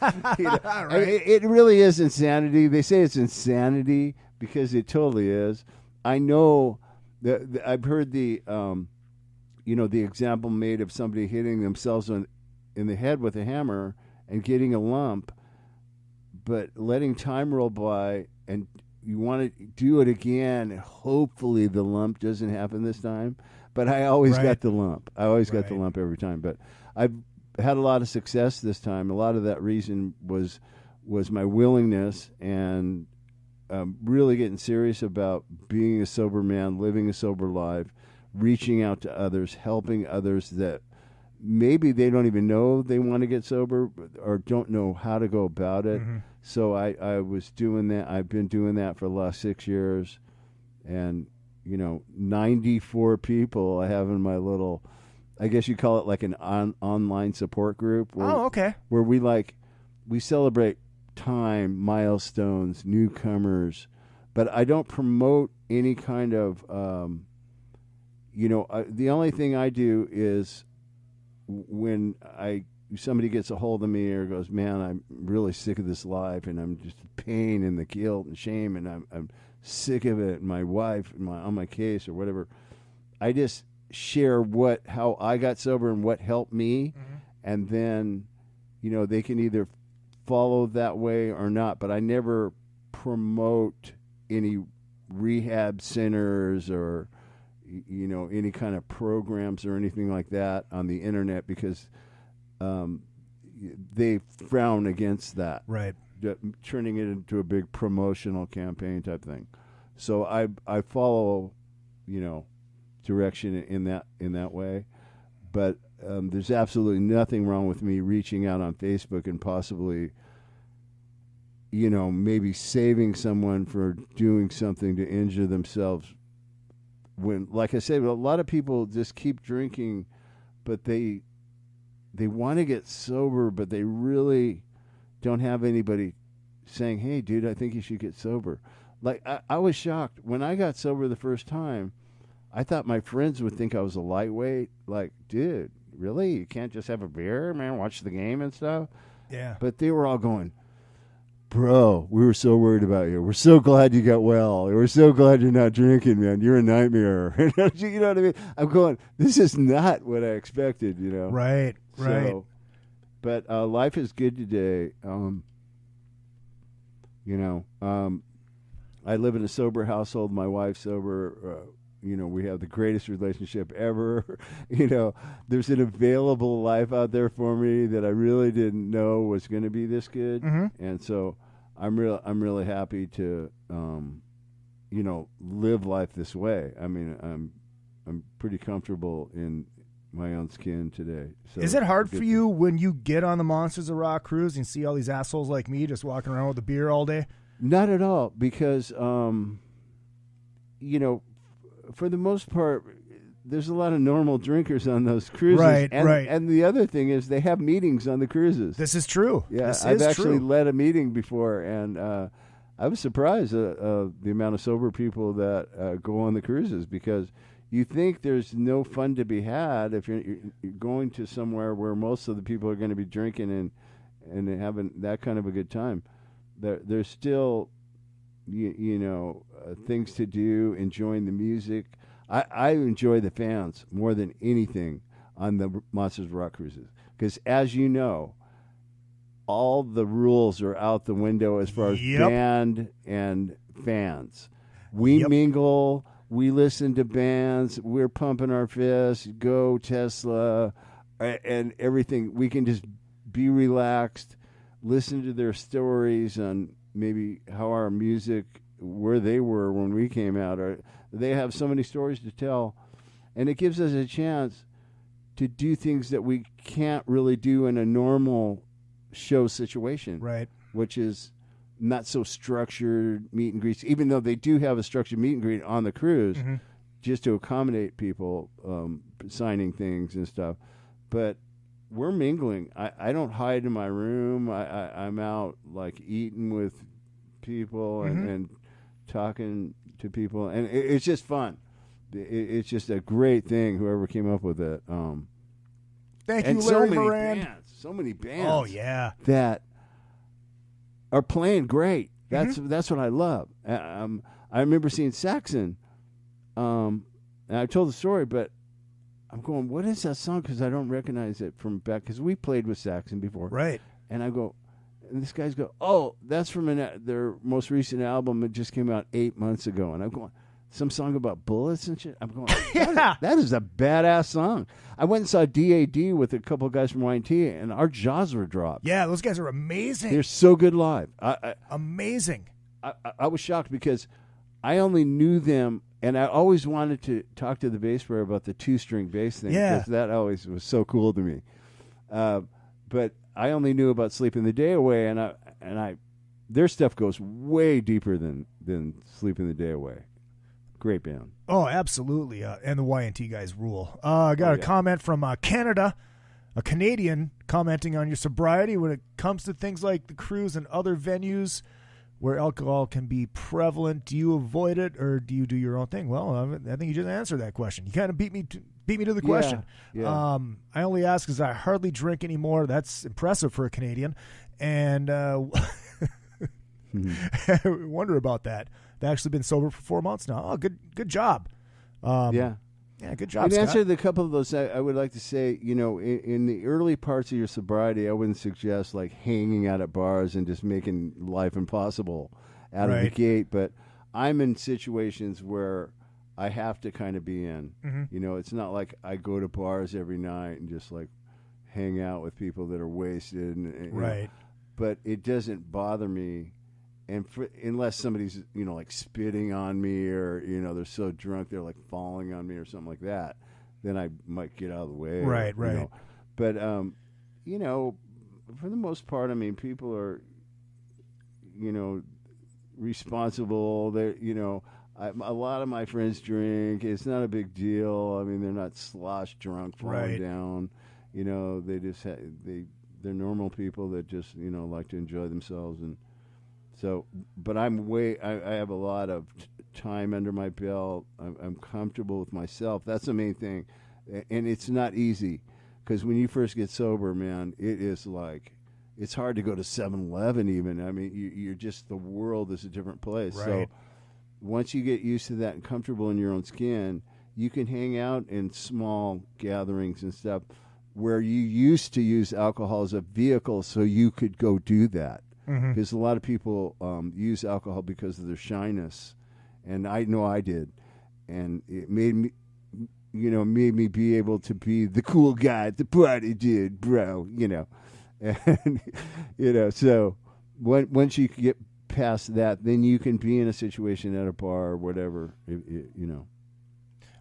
Speaker 1: Right.
Speaker 7: I mean, it really is insanity. They say it's insanity because it totally is. I know that I've heard the example made of somebody hitting themselves in the head with a hammer and getting a lump, but letting time roll by, and you want to do it again. Hopefully the lump doesn't happen this time. But I always got the lump. I always got the lump every time. But I've had a lot of success this time. A lot of that reason was my willingness and really getting serious about being a sober man, living a sober life, reaching out to others, helping others that maybe they don't even know they want to get sober or don't know how to go about it. So I was doing that. I've been doing that for the last 6 years. And, 94 people I have in my little, I guess you call it like an online support group. Where,
Speaker 1: okay.
Speaker 7: Where we celebrate time, milestones, newcomers, but I don't promote any kind of, the only thing I do is when somebody gets a hold of me or goes, man, I'm really sick of this life and I'm just pain and the guilt and shame and I'm sick of it, and my wife on my case or whatever, I just share how I got sober and what helped me, and then they can either follow that way or not. But I never promote any rehab centers or any kind of programs or anything like that on the internet because they frown against that.
Speaker 1: Right.
Speaker 7: Turning it into a big promotional campaign type thing. So I follow, direction in that way. But there's absolutely nothing wrong with me reaching out on Facebook and possibly, maybe saving someone for doing something to injure themselves. When, like I said, a lot of people just keep drinking, but they want to get sober, but they really don't have anybody saying, hey, dude, I think you should get sober. Like, I was shocked. When I got sober the first time, I thought my friends would think I was a lightweight. Like, dude, really? You can't just have a beer, man, watch the game and stuff?
Speaker 1: Yeah.
Speaker 7: But they were all going, bro, we were so worried about you. We're so glad you got well. We're so glad you're not drinking, man. You're a nightmare. You know what I mean? I'm going, this is not what I expected,
Speaker 1: Right, right.
Speaker 7: So, but life is good today. I live in a sober household. My wife's sober. We have the greatest relationship ever. There's an available life out there for me that I really didn't know was going to be this good. And so I'm really happy to, live life this way. I mean, I'm pretty comfortable in my own skin today. So
Speaker 1: is it hard for you when you get on the Monsters of Rock cruise and see all these assholes like me just walking around with a beer all day?
Speaker 7: Not at all, because for the most part, there's a lot of normal drinkers on those cruises.
Speaker 1: Right,
Speaker 7: and,
Speaker 1: right.
Speaker 7: And the other thing is they have meetings on the cruises.
Speaker 1: This is true.
Speaker 7: Yeah,
Speaker 1: this
Speaker 7: I've
Speaker 1: is
Speaker 7: actually
Speaker 1: true.
Speaker 7: led a meeting before, and I was surprised the amount of sober people that go on the cruises, because you think there's no fun to be had if you're going to somewhere where most of the people are going to be drinking and having that kind of a good time. There's still, things to do, enjoying the music. I enjoy the fans more than anything on the Monsters Rock cruises, because as you know, all the rules are out the window as far as band and fans. We mingle, we listen to bands, we're pumping our fists, go Tesla, and everything. We can just be relaxed, listen to their stories on maybe how our music, where they were when we came out. They have so many stories to tell, and it gives us a chance to do things that we can't really do in a normal show situation,
Speaker 1: right?
Speaker 7: Which is not so structured meet and greets, even though they do have a structured meet and greet on the cruise, just to accommodate people signing things and stuff. But we're mingling. I don't hide in my room. I'm out like eating with people and talking to people, and it's just fun. It's just a great thing, whoever came up with it.
Speaker 1: Thank
Speaker 7: and
Speaker 1: you, Larry
Speaker 7: so many
Speaker 1: Moran.
Speaker 7: bands, so many bands.
Speaker 1: Oh yeah,
Speaker 7: that are playing great. That's what I love. I remember seeing Saxon, and I told the story, but I'm going, what is that song? Because I don't recognize it from back, because we played with Saxon before,
Speaker 1: right?
Speaker 7: And I go, and this guy's go, oh, that's from their most recent album. It just came out 8 months ago, and I'm going, some song about bullets and shit. I'm going, that is a badass song. I went and saw DAD with a couple of guys from Y&T, and our jaws were dropped.
Speaker 1: Yeah, those guys are amazing.
Speaker 7: They're so good live.
Speaker 1: Amazing.
Speaker 7: I was shocked because I only knew them, and I always wanted to talk to the bass player about the 2-string bass thing, because that always was so cool to me. But I only knew about Sleeping the Day Away, and I their stuff goes way deeper than Sleeping the Day Away. Great band.
Speaker 1: Oh, absolutely. And the Y&T guys rule. I got a comment from Canada, a Canadian, commenting on your sobriety when it comes to things like the cruise and other venues where alcohol can be prevalent. Do you avoid it, or do you do your own thing? Well, I think you just answered that question. You kind of beat me to the question.
Speaker 7: Yeah.
Speaker 1: I only ask because I hardly drink anymore. That's impressive for a Canadian. And I wonder about that. They've actually been sober for 4 months now. Oh, good job. Yeah, good job,
Speaker 7: In
Speaker 1: Scott.
Speaker 7: answer to a couple of those, I would like to say, in the early parts of your sobriety, I wouldn't suggest like hanging out at bars and just making life impossible out of the gate. But I'm in situations where I have to kind of be in. It's not like I go to bars every night and just like hang out with people that are wasted. And but it doesn't bother me. And unless somebody's, like spitting on me, or, they're so drunk they're like falling on me or something like that, then I might get out of the way.
Speaker 1: Right.
Speaker 7: But, for the most part, I mean, people are, responsible. They're, a lot of my friends drink. It's not a big deal. I mean, they're not slosh drunk falling down. They just they're normal people that just, like to enjoy themselves. And so, but I have a lot of time under my belt. I'm comfortable with myself. That's the main thing. And it's not easy, because when you first get sober, man, it is like, it's hard to go to 7-Eleven even. I mean, you're just, the world is a different place.
Speaker 1: Right.
Speaker 7: So once you get used to that and comfortable in your own skin, you can hang out in small gatherings and stuff where you used to use alcohol as a vehicle so you could go do that. Because a lot of people use alcohol because of their shyness, and I know I did, and it made me, made me be able to be the cool guy at the party, dude, bro, and so once you get past that, then you can be in a situation at a bar or whatever,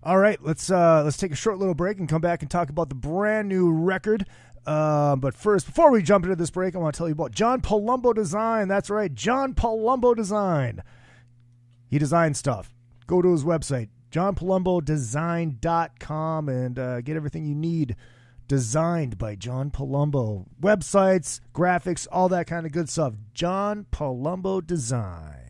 Speaker 1: All right, let's take a short little break and come back and talk about the brand new record. But first, before we jump into this break, I want to tell you about John Palumbo Design. That's right, John Palumbo Design. He designs stuff. go to his website, johnpalumbodesign.com, and get everything you need designed by John Palumbo. Websites, graphics, all that kind of good stuff. John Palumbo Design.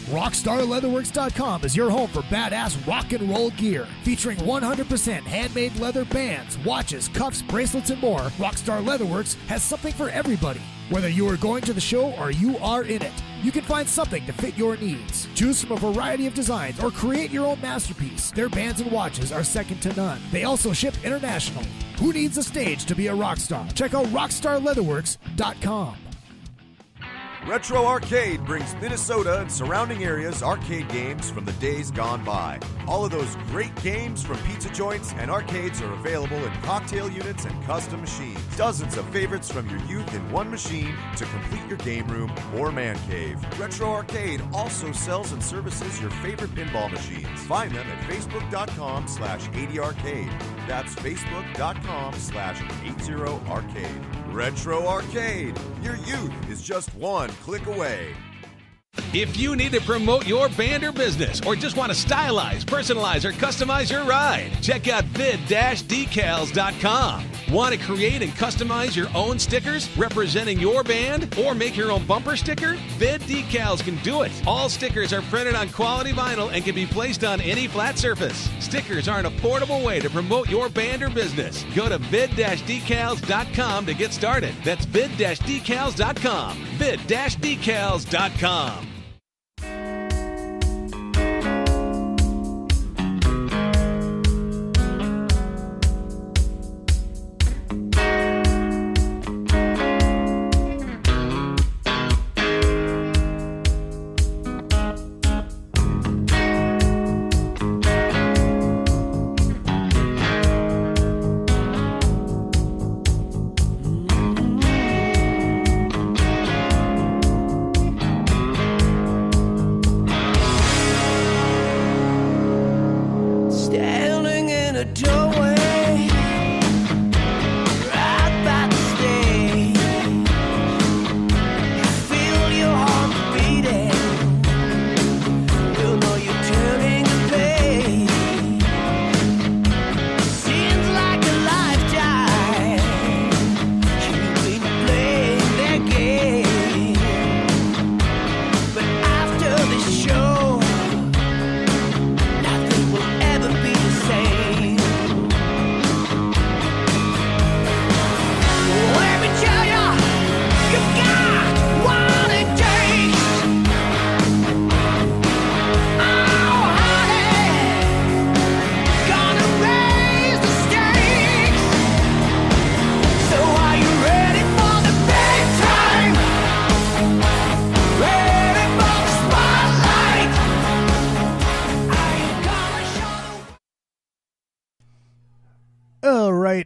Speaker 1: RockstarLeatherworks.com is your home for badass rock and roll gear. Featuring 100% handmade leather bands, watches, cuffs, bracelets, and more, Rockstar Leatherworks has something for everybody. Whether you are going to the show or you are in it, you can find something to fit your needs. Choose from a variety of designs or create your own masterpiece. Their bands and watches are second to none. They also ship internationally. Who needs a stage to be a rock star? Check out RockstarLeatherworks.com.
Speaker 8: Retro Arcade brings Minnesota and surrounding areas arcade games from the days gone by. All of those great games from pizza joints and arcades are available in cocktail units and custom machines. Dozens of favorites from your youth in one machine to complete your game room or man cave. Retro Arcade also sells and services your favorite pinball machines. Find them at facebook.com/80arcade. That's facebook.com/80arcade. Retro Arcade. Your youth is just one click away.
Speaker 9: If you need to promote your band or business, or just want to stylize, personalize, or customize your ride, check out vid-decals.com. Want to create and customize your own stickers representing your band, or make your own bumper sticker? Vid Decals can do it. All stickers are printed on quality vinyl and can be placed on any flat surface. Stickers are an affordable way to promote your band or business. Go to vid-decals.com to get started. That's vid-decals.com. vid-decals.com.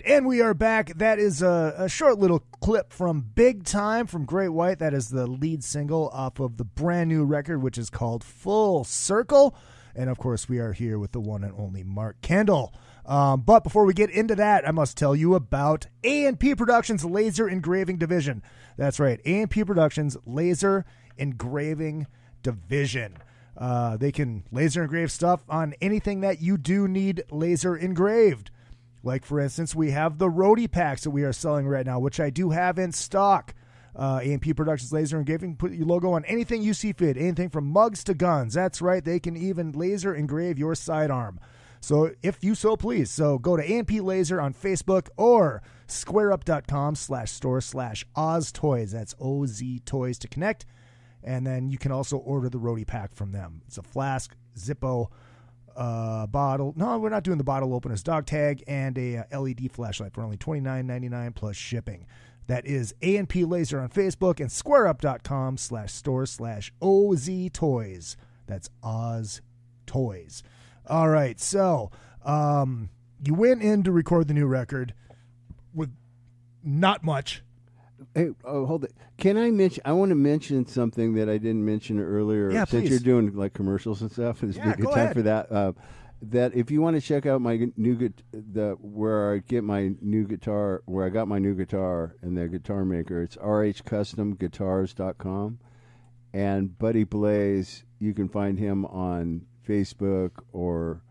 Speaker 1: And we are back. That is a short little clip from Big Time from Great White. That is the lead single off of the brand new record, which is called Full Circle. And, of course, we are here with the one and only Mark Kendall. But before we get into that, I must tell you about A&P Productions Laser Engraving Division. That's right, A&P Productions Laser Engraving Division. They can laser engrave stuff on anything that you do need laser engraved. Like, for instance, we have the roadie packs that we are selling right now, which I do have in stock. A&P Productions Laser Engraving, put your logo on anything you see fit, anything from mugs to guns. That's right, they can even laser engrave your sidearm. So if you so please. So go to A&P Laser on Facebook or squareup.com/store/OzToys. That's OZ Toys to connect. And then you can also order the roadie pack from them. It's a flask, Zippo, bottle. No, we're not doing the bottle openers. Dog tag and a LED flashlight for only $29.99 plus shipping. That is A&P Laser on Facebook and squareup.com/store/OZ Toys. That's Oz Toys. All right, so you went in to record the new record with not much.
Speaker 7: Hey, hold it. Can I mention? I want to mention something that I didn't mention earlier.
Speaker 1: Yeah,
Speaker 7: since
Speaker 1: please.
Speaker 7: you're doing like commercials and stuff, it's a good time
Speaker 1: ahead.
Speaker 7: for that. That if you want to check out my new where I get my new guitar, where I got my new guitar and the guitar maker, it's rhcustomguitars.com. And Buddy Blaze, you can find him on Facebook or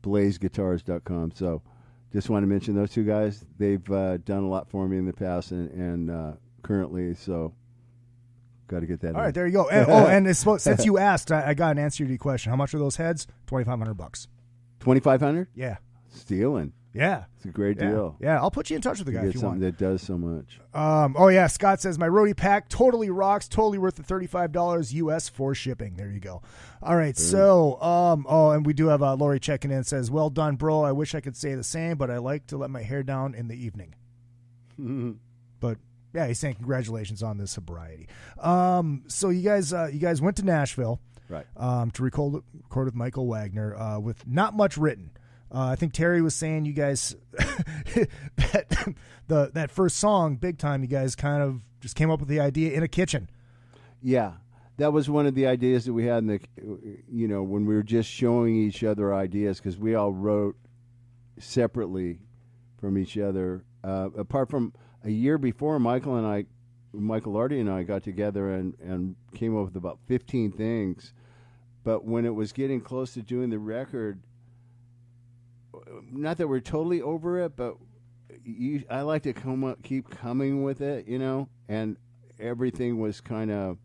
Speaker 7: blazeguitars.com. So just want to mention those two guys. They've done a lot for me in the past and currently, so got to get that.
Speaker 1: All right, there you go. And since you asked, I got an answer to your question. How much are those heads? $2,500.
Speaker 7: $2,500?
Speaker 1: Yeah.
Speaker 7: Stealing.
Speaker 1: Yeah.
Speaker 7: It's a great deal.
Speaker 1: Yeah, I'll put you in touch with the guy if you
Speaker 7: something
Speaker 1: want.
Speaker 7: that does so much.
Speaker 1: Oh, yeah. Scott says, my roadie pack totally rocks. Totally worth the $35 US for shipping. There you go. All right. So, and we do have Lori checking in. Says, well done, bro. I wish I could say the same, but I like to let my hair down in the evening. But, yeah, he's saying congratulations on the sobriety. So you guys went to Nashville.
Speaker 7: Right.
Speaker 1: To record with Michael Wagner with not much written. I think Terry was saying you guys that first song, Big Time, you guys kind of just came up with the idea in a kitchen.
Speaker 7: Yeah, that was one of the ideas that we had when we were just showing each other ideas, because we all wrote separately from each other. Apart from a year before, Michael Lardy and I got together and came up with about 15 things. But when it was getting close to doing the record, not that we're totally over it, but I like to keep coming with it, and everything was kind of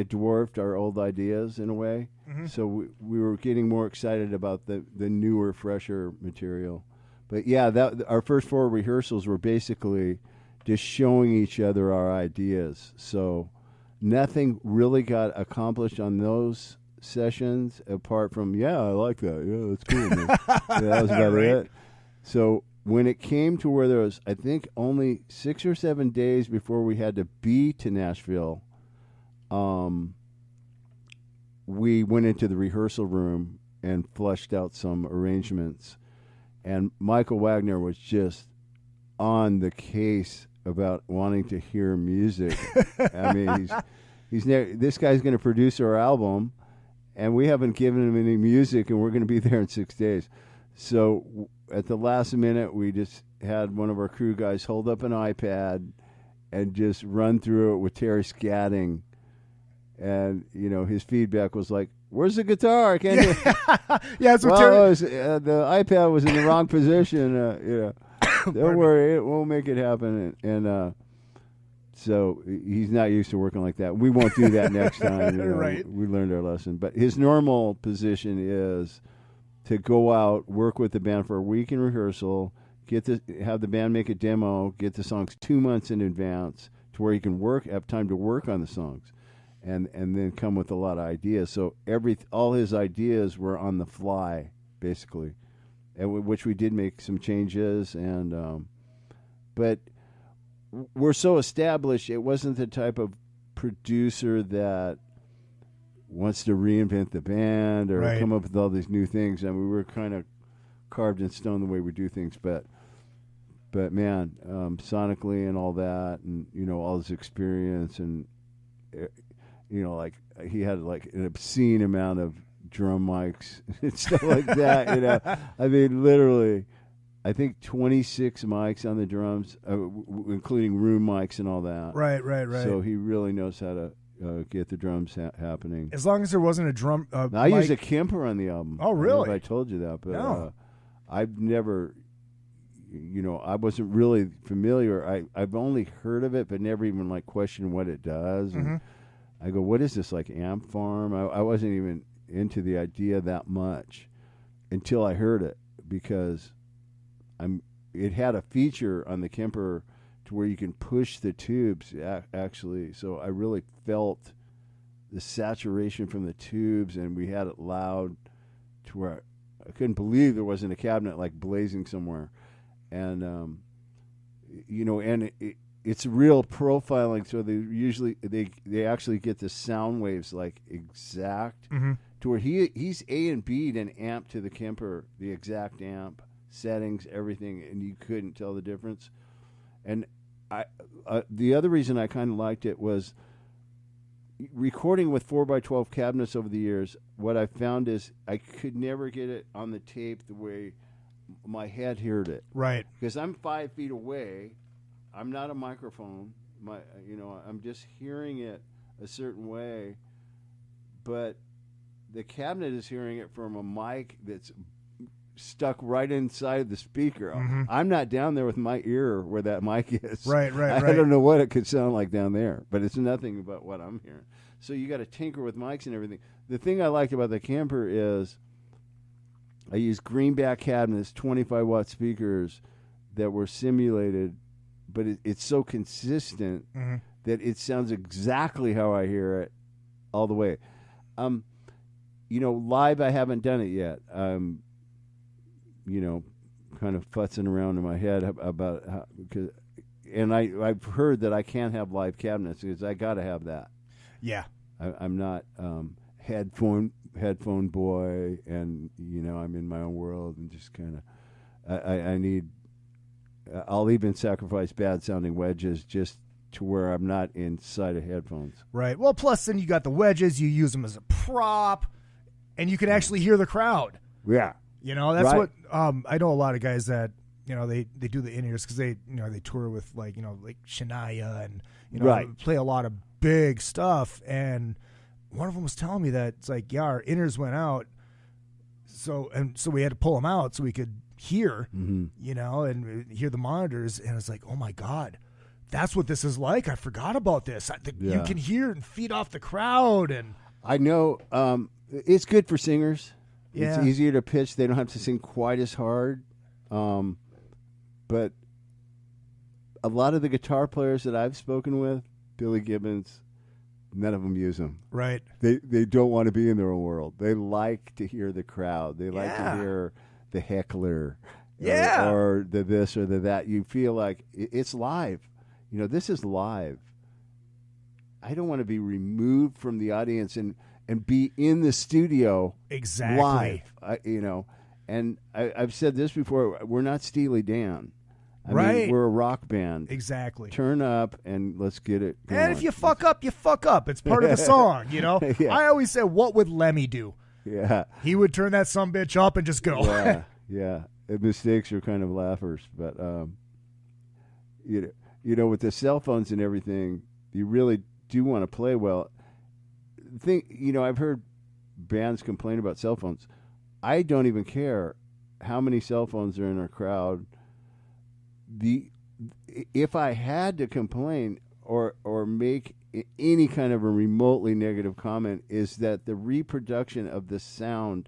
Speaker 7: dwarfed our old ideas in a way. Mm-hmm. So we were getting more excited about the newer, fresher material. But yeah, our first 4 rehearsals were basically just showing each other our ideas. So nothing really got accomplished on those sessions apart from, I like that. Yeah, that's cool, man. That was about it. So when it came to where there was, I think, only 6 or 7 days before we had to be to Nashville, we went into the rehearsal room and fleshed out some arrangements. And Michael Wagner was just on the case about wanting to hear music. I mean, this guy's going to produce our album, and we haven't given him any music, and we're going to be there in 6 days. So at the last minute, we just had one of our crew guys hold up an iPad and just run through it with Terry scatting. And, his feedback was like, where's the guitar? I can't hear.
Speaker 1: Yeah, that's what Terry...
Speaker 7: the iPad was in the wrong position. Don't worry, it won't make it happen. And so he's not used to working like that. We won't do that next time.
Speaker 1: Right.
Speaker 7: We learned our lesson. But his normal position is to go out, work with the band for a week in rehearsal, have the band make a demo, get the songs 2 months in advance to where he can have time to work on the songs, and then come with a lot of ideas. So all his ideas were on the fly, basically, which we did make some changes, but we're so established, it wasn't the type of producer that wants to reinvent the band or come up with all these new things. I mean, we were kind of carved in stone the way we do things, but man, sonically and all that, and all his experience, and like he had like an obscene amount of drum mics and stuff like that. I mean, literally, I think 26 mics on the drums, including room mics and all that.
Speaker 1: Right.
Speaker 7: So he really knows how to get the drums happening.
Speaker 1: As long as there wasn't a drum.
Speaker 7: I used a Kemper on the album.
Speaker 1: Oh, really?
Speaker 7: I don't know if I told you that, but
Speaker 1: no.
Speaker 7: I've never, I wasn't really familiar. I've only heard of it, but never even questioned what it does.
Speaker 1: Mm-hmm.
Speaker 7: And I go, what is this, like Amp Farm? I wasn't even into the idea that much until I heard it, because it had a feature on the Kemper to where you can push the tubes actually. So I really felt the saturation from the tubes, and we had it loud to where I couldn't believe there wasn't a cabinet blazing somewhere. And and it's real profiling. So they actually get the sound waves exact,
Speaker 1: mm-hmm.
Speaker 7: to where he's A and B'd an amp to the Kemper, the exact amp settings, everything, and you couldn't tell the difference. And the other reason I kind of liked it was recording with 4x12 cabinets over the years. What I found is I could never get it on the tape the way my head heard it.
Speaker 1: Right.
Speaker 7: Because I'm 5 feet away. I'm not a microphone. I'm just hearing it a certain way, but the cabinet is hearing it from a mic that's stuck right inside the speaker. I'm not down there with my ear where that mic is.
Speaker 1: Right.
Speaker 7: I don't know what it could sound like down there, but it's nothing about what I'm hearing. So you got to tinker with mics and everything. The thing I liked about the camper is I used greenback cabinets, 25-watt speakers that were simulated, but it's so consistent that it sounds exactly how I hear it all the way. Live I haven't done it yet. Kind of futzing around in my head about how, and I've heard that I can't have live cabinets because I got to have that.
Speaker 1: Yeah,
Speaker 7: I'm not headphone boy, and I'm in my own world and just kind of I need. I'll even sacrifice bad sounding wedges just to where I'm not inside of headphones.
Speaker 1: Right. Well, plus then you got the wedges. You use them as a prop, and you can actually hear the crowd.
Speaker 7: Yeah.
Speaker 1: That's
Speaker 7: right.
Speaker 1: what I know. A lot of guys that they do the in-ears because they tour with like Shania and
Speaker 7: right.
Speaker 1: play a lot of big stuff. And one of them was telling me that it's like, yeah, our in-ears went out, so we had to pull them out so we could hear, and hear the monitors. And it's like, oh my God, that's what this is like. I forgot about this. You can hear and feed off the crowd. And
Speaker 7: I know it's good for singers.
Speaker 1: Yeah.
Speaker 7: It's easier to pitch. They don't have to sing quite as hard. But a lot of the guitar players that I've spoken with, Billy Gibbons, none of them use them.
Speaker 1: Right.
Speaker 7: They don't want to be in their own world. They like to hear the crowd. They like to hear the heckler.
Speaker 1: Yeah.
Speaker 7: Or the this or the that. You feel like it's live. This is live. I don't want to be removed from the audience and be in the studio
Speaker 1: exactly
Speaker 7: live. And I've said this before. We're not Steely Dan. I mean, we're a rock band.
Speaker 1: Exactly.
Speaker 7: Turn up and let's get it going.
Speaker 1: And if you fuck up, you fuck up. It's part of the song,
Speaker 7: Yeah.
Speaker 1: I always say, what would Lemmy do?
Speaker 7: Yeah.
Speaker 1: He would turn that sumbitch up and just go.
Speaker 7: Yeah. Yeah. Mistakes are kind of laughers, but with the cell phones and everything, you really do want to play well. I've heard bands complain about cell phones. I don't even care how many cell phones are in our crowd. If I had to complain or make any kind of a remotely negative comment, is that the reproduction of the sound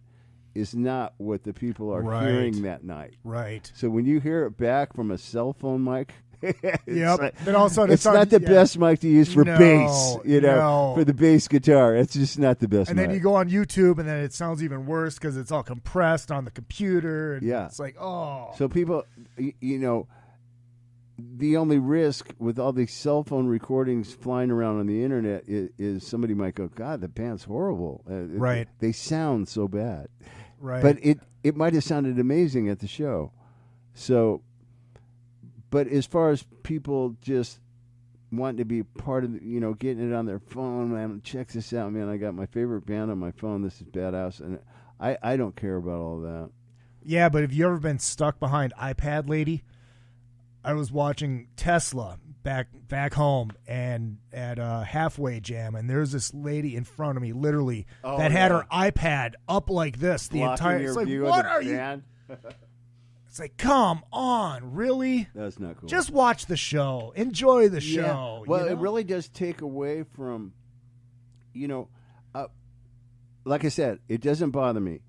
Speaker 7: is not what the people are hearing that night.
Speaker 1: Right.
Speaker 7: So when you hear it back from a cell phone mic,
Speaker 1: then all of a sudden
Speaker 7: it's not the best mic to use for bass, for the bass guitar. It's just not the best.
Speaker 1: And then you go on YouTube, and then it sounds even worse because it's all compressed on the computer. And it's like, oh.
Speaker 7: So people, the only risk with all these cell phone recordings flying around on the internet is somebody might go, God, the band's horrible.
Speaker 1: Right.
Speaker 7: They sound so bad.
Speaker 1: Right.
Speaker 7: But it might have sounded amazing at the show. So. But as far as people just wanting to be part of, getting it on their phone, man, check this out, man. I got my favorite band on my phone. This is badass. And I don't care about all that.
Speaker 1: Yeah, but have you ever been stuck behind iPad Lady? I was watching Tesla back home and at a halfway jam, and there's this lady in front of me, literally, that had her iPad up like this the entire. It's like, what are you? It's like, come on, really?
Speaker 7: That's not cool.
Speaker 1: Just watch the show. Enjoy the show.
Speaker 7: Well, it really does take away from, like I said, it doesn't bother me.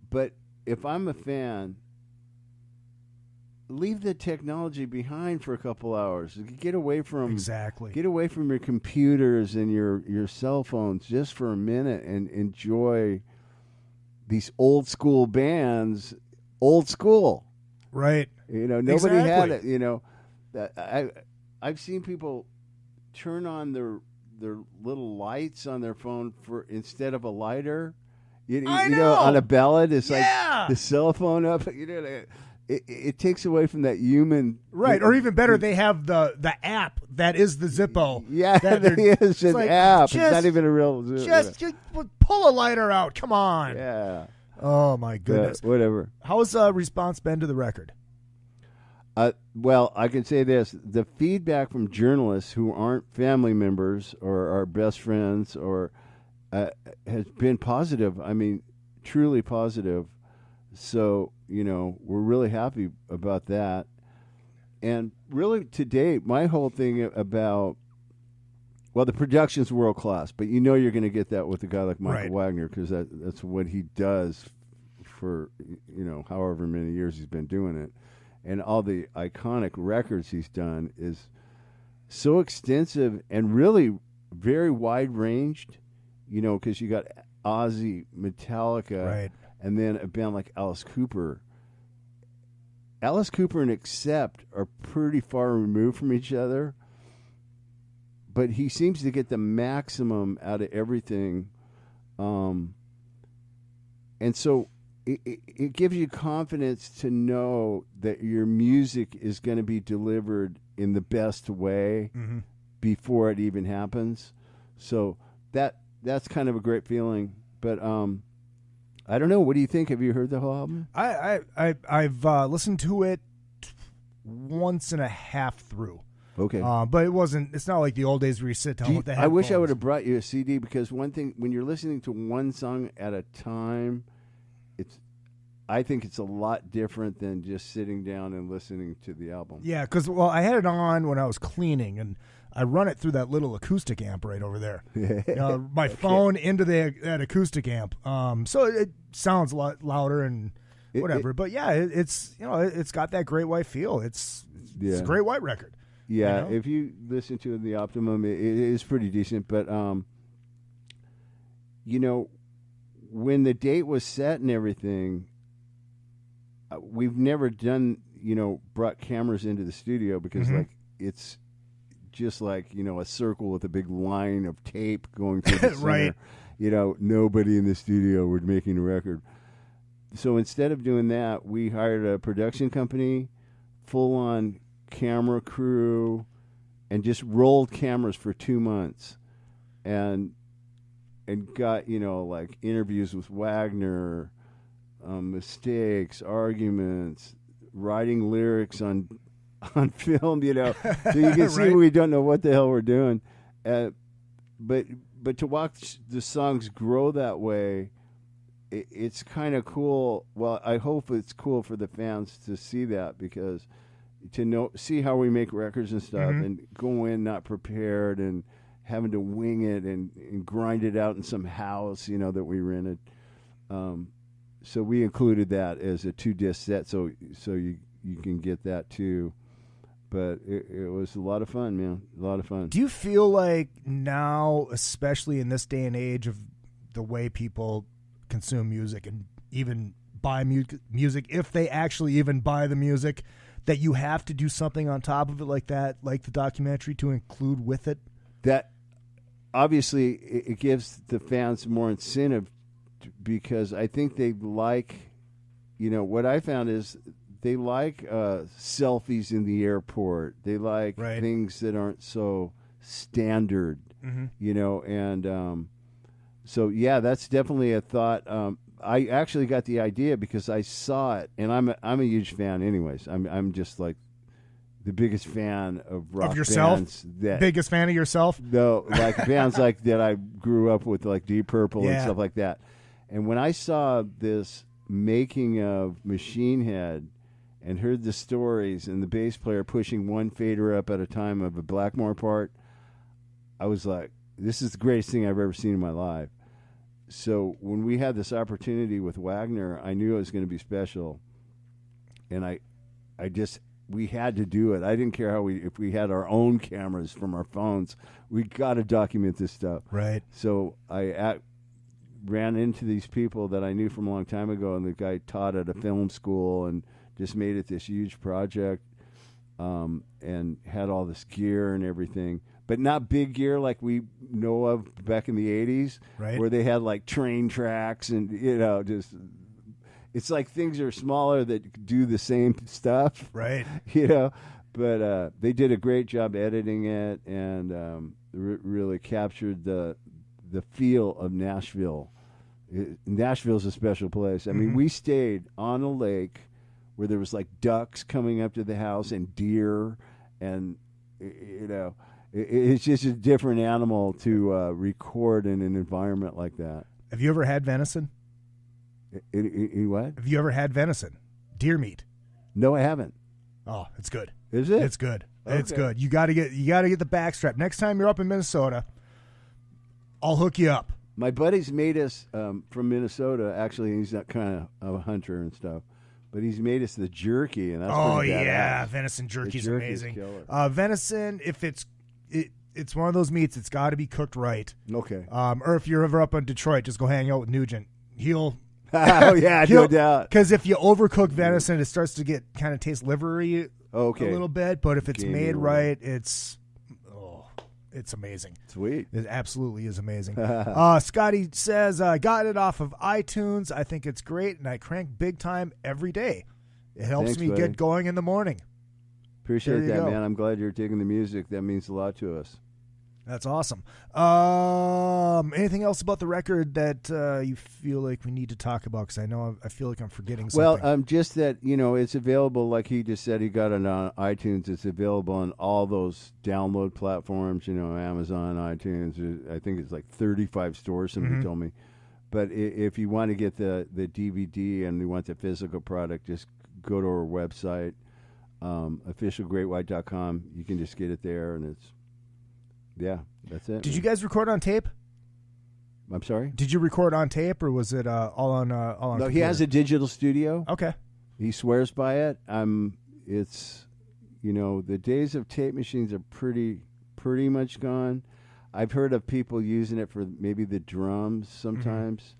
Speaker 7: But if I'm a fan, leave the technology behind for a couple hours. Get away from Get away from your computers and your cell phones just for a minute and enjoy these old school bands. Old school,
Speaker 1: right?
Speaker 7: Nobody had it. I've seen people turn on their little lights on their phone for instead of a lighter. On a ballad, it's like the cell phone up. It takes away from that human,
Speaker 1: right? Or even better, they have the app that is the Zippo.
Speaker 7: Yeah, it is an app. It's not even a real.
Speaker 1: Just pull a lighter out. Come on.
Speaker 7: Yeah.
Speaker 1: Oh my goodness!
Speaker 7: Whatever.
Speaker 1: How's response been to the record?
Speaker 7: Well, I can say this: the feedback from journalists who aren't family members or our best friends or has been positive. I mean, truly positive. So we're really happy about that. And really, to date, my whole thing about the production's world class, but you're going to get that with a guy like Michael Wagner because that's what he does for however many years he's been doing it. And all the iconic records he's done is so extensive and really very wide-ranged, because you got Ozzy, Metallica, and then a band like Alice Cooper. Alice Cooper and Accept are pretty far removed from each other, but he seems to get the maximum out of everything. And so it gives you confidence to know that your music is going to be delivered in the best way before it even happens. So that's kind of a great feeling. But I don't know. What do you think? Have you heard the whole album?
Speaker 1: I've listened to it once and a half through.
Speaker 7: Okay.
Speaker 1: But it's not like the old days where you sit down with the headphones.
Speaker 7: I wish I would have brought you a CD because one thing, when you're listening to one song at a time, I think it's a lot different than just sitting down and listening to the album.
Speaker 1: Yeah, because I had it on when I was cleaning, and I run it through that little acoustic amp right over there. My phone into that acoustic amp, so it sounds a lot louder and whatever. But yeah, it's got that Great White feel. It's a Great White record.
Speaker 7: Yeah, if you listen to the Optimum, it is pretty decent. But when the date was set and everything, we've never done, brought cameras into the studio because it's just like, a circle with a big line of tape going through the center. Nobody in the studio was making a record. So instead of doing that, we hired a production company, full on camera crew, and just rolled cameras for 2 months and got, like interviews with Wagner, mistakes, arguments, writing lyrics on film, so you can see we don't know what the hell we're doing. But to watch the songs grow that way, it's kind of cool. Well, I hope it's cool for the fans to see that because see how we make records and stuff and go in not prepared and having to wing it and grind it out in some house, that we rented. So we included that as a 2-disc set, so you can get that too. But it was a lot of fun, man. A lot of fun.
Speaker 1: Do you feel like now, especially in this day and age of the way people consume music and even buy music, if they actually even buy the music, that you have to do something on top of it like that, like the documentary, to include with it?
Speaker 7: That obviously it gives the fans more incentive because I think they like, what I found is they like selfies in the airport. They like things that aren't so standard, and so yeah, that's definitely a thought. I actually got the idea because I saw it, and I'm a huge fan. Anyways, I'm just like the biggest fan of rock
Speaker 1: of yourself.
Speaker 7: Bands.
Speaker 1: Biggest fan of yourself?
Speaker 7: No, like bands like that I grew up with, like Deep Purple and stuff like that. And when I saw this making of Machine Head and heard the stories and the bass player pushing one fader up at a time of a Blackmore part, I was like, this is the greatest thing I've ever seen in my life. So when we had this opportunity with Wagner, I knew it was going to be special. And we had to do it. I didn't care if we had our own cameras from our phones, we got to document this stuff.
Speaker 1: Right.
Speaker 7: So I ran into these people that I knew from a long time ago, and the guy taught at a film school and just made it this huge project, and had all this gear and everything, but not big gear like we know of back in the 80s, where they had like train tracks and, just, it's like things are smaller that do the same stuff.
Speaker 1: Right.
Speaker 7: But they did a great job editing it and really captured the feel of Nashville. Nashville's a special place. I mean, we stayed on a lake where there was like ducks coming up to the house and deer, and it's just a different animal to record in an environment like that.
Speaker 1: Have you ever had venison?
Speaker 7: In what?
Speaker 1: Have you ever had venison? Deer meat?
Speaker 7: No, I haven't.
Speaker 1: Oh, it's good.
Speaker 7: Is it?
Speaker 1: It's good.
Speaker 7: Okay.
Speaker 1: It's good. You got to get the backstrap. Next time you're up in Minnesota, I'll hook you up.
Speaker 7: My buddies made us from Minnesota. Actually, he's not kind of a hunter and stuff, but he's made us the jerky, and that's pretty badass.
Speaker 1: Venison jerky is
Speaker 7: jerky's
Speaker 1: amazing.
Speaker 7: killer.
Speaker 1: Venison, if it's one of those meats, it's got to be cooked right.
Speaker 7: Okay.
Speaker 1: Or if you're ever up in Detroit, just go hang out with Nugent. He'll.
Speaker 7: Oh yeah, no doubt.
Speaker 1: Because if you overcook venison, it starts to get kind of taste livery a
Speaker 7: Okay.
Speaker 1: little bit. But if it's
Speaker 7: Gamey
Speaker 1: made
Speaker 7: a little.
Speaker 1: right, it's amazing.
Speaker 7: Sweet.
Speaker 1: It absolutely is amazing. Scotty says, got it off of iTunes. I think it's great, and I crank big time every day. It helps
Speaker 7: Thanks,
Speaker 1: me
Speaker 7: buddy.
Speaker 1: get going in the morning.
Speaker 7: Appreciate
Speaker 1: There you
Speaker 7: that,
Speaker 1: go.
Speaker 7: man. I'm glad you're digging the music. That means a lot to us.
Speaker 1: That's awesome. Anything else about the record that you feel like we need to talk about? Because I feel like I'm forgetting something.
Speaker 7: Well, just that, it's available, like he just said, he got it on iTunes. It's available on all those download platforms, Amazon, iTunes. I think it's like 35 stores, somebody told me. But if you want to get the DVD and you want the physical product, just go to our website, officialgreatwhite.com. You can just get it there, and that's it.
Speaker 1: Did you guys record on tape?
Speaker 7: I'm sorry?
Speaker 1: Did you record on tape, or was it all on
Speaker 7: No,
Speaker 1: computer?
Speaker 7: he has a digital studio.
Speaker 1: Okay.
Speaker 7: He swears by it. It's, the days of tape machines are pretty much gone. I've heard of people using it for maybe the drums sometimes,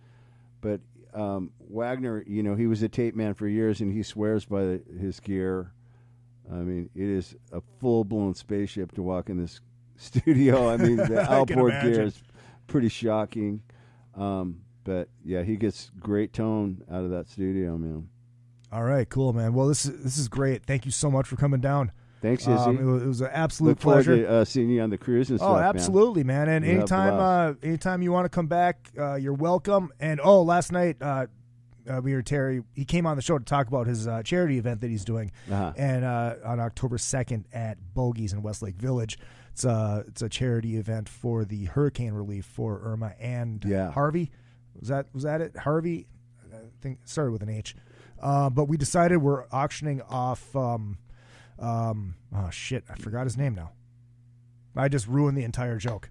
Speaker 7: but Wagner, he was a tape man for years, and he swears by his gear. I mean, it is a full-blown spaceship to walk in this studio. I mean, the outboard gear is pretty shocking. But yeah, he gets great tone out of that studio, man.
Speaker 1: All right, cool, man. Well, this is great. Thank you so much for coming down.
Speaker 7: Thanks, Izzy.
Speaker 1: It was an absolute
Speaker 7: Look forward
Speaker 1: pleasure.
Speaker 7: to seeing you on the cruise and stuff.
Speaker 1: Oh, absolutely, man. And
Speaker 7: We'll have a blast.
Speaker 1: anytime you want to come back, you're welcome. And last night Terry. He came on the show to talk about his charity event that he's doing, and on October 2nd at Bogies in Westlake Village. It's a charity event for the hurricane relief for Irma and Harvey. Was that it? Harvey, I think it started with an H. But we decided we're auctioning off. Oh shit! I forgot his name now. I just ruined the entire joke.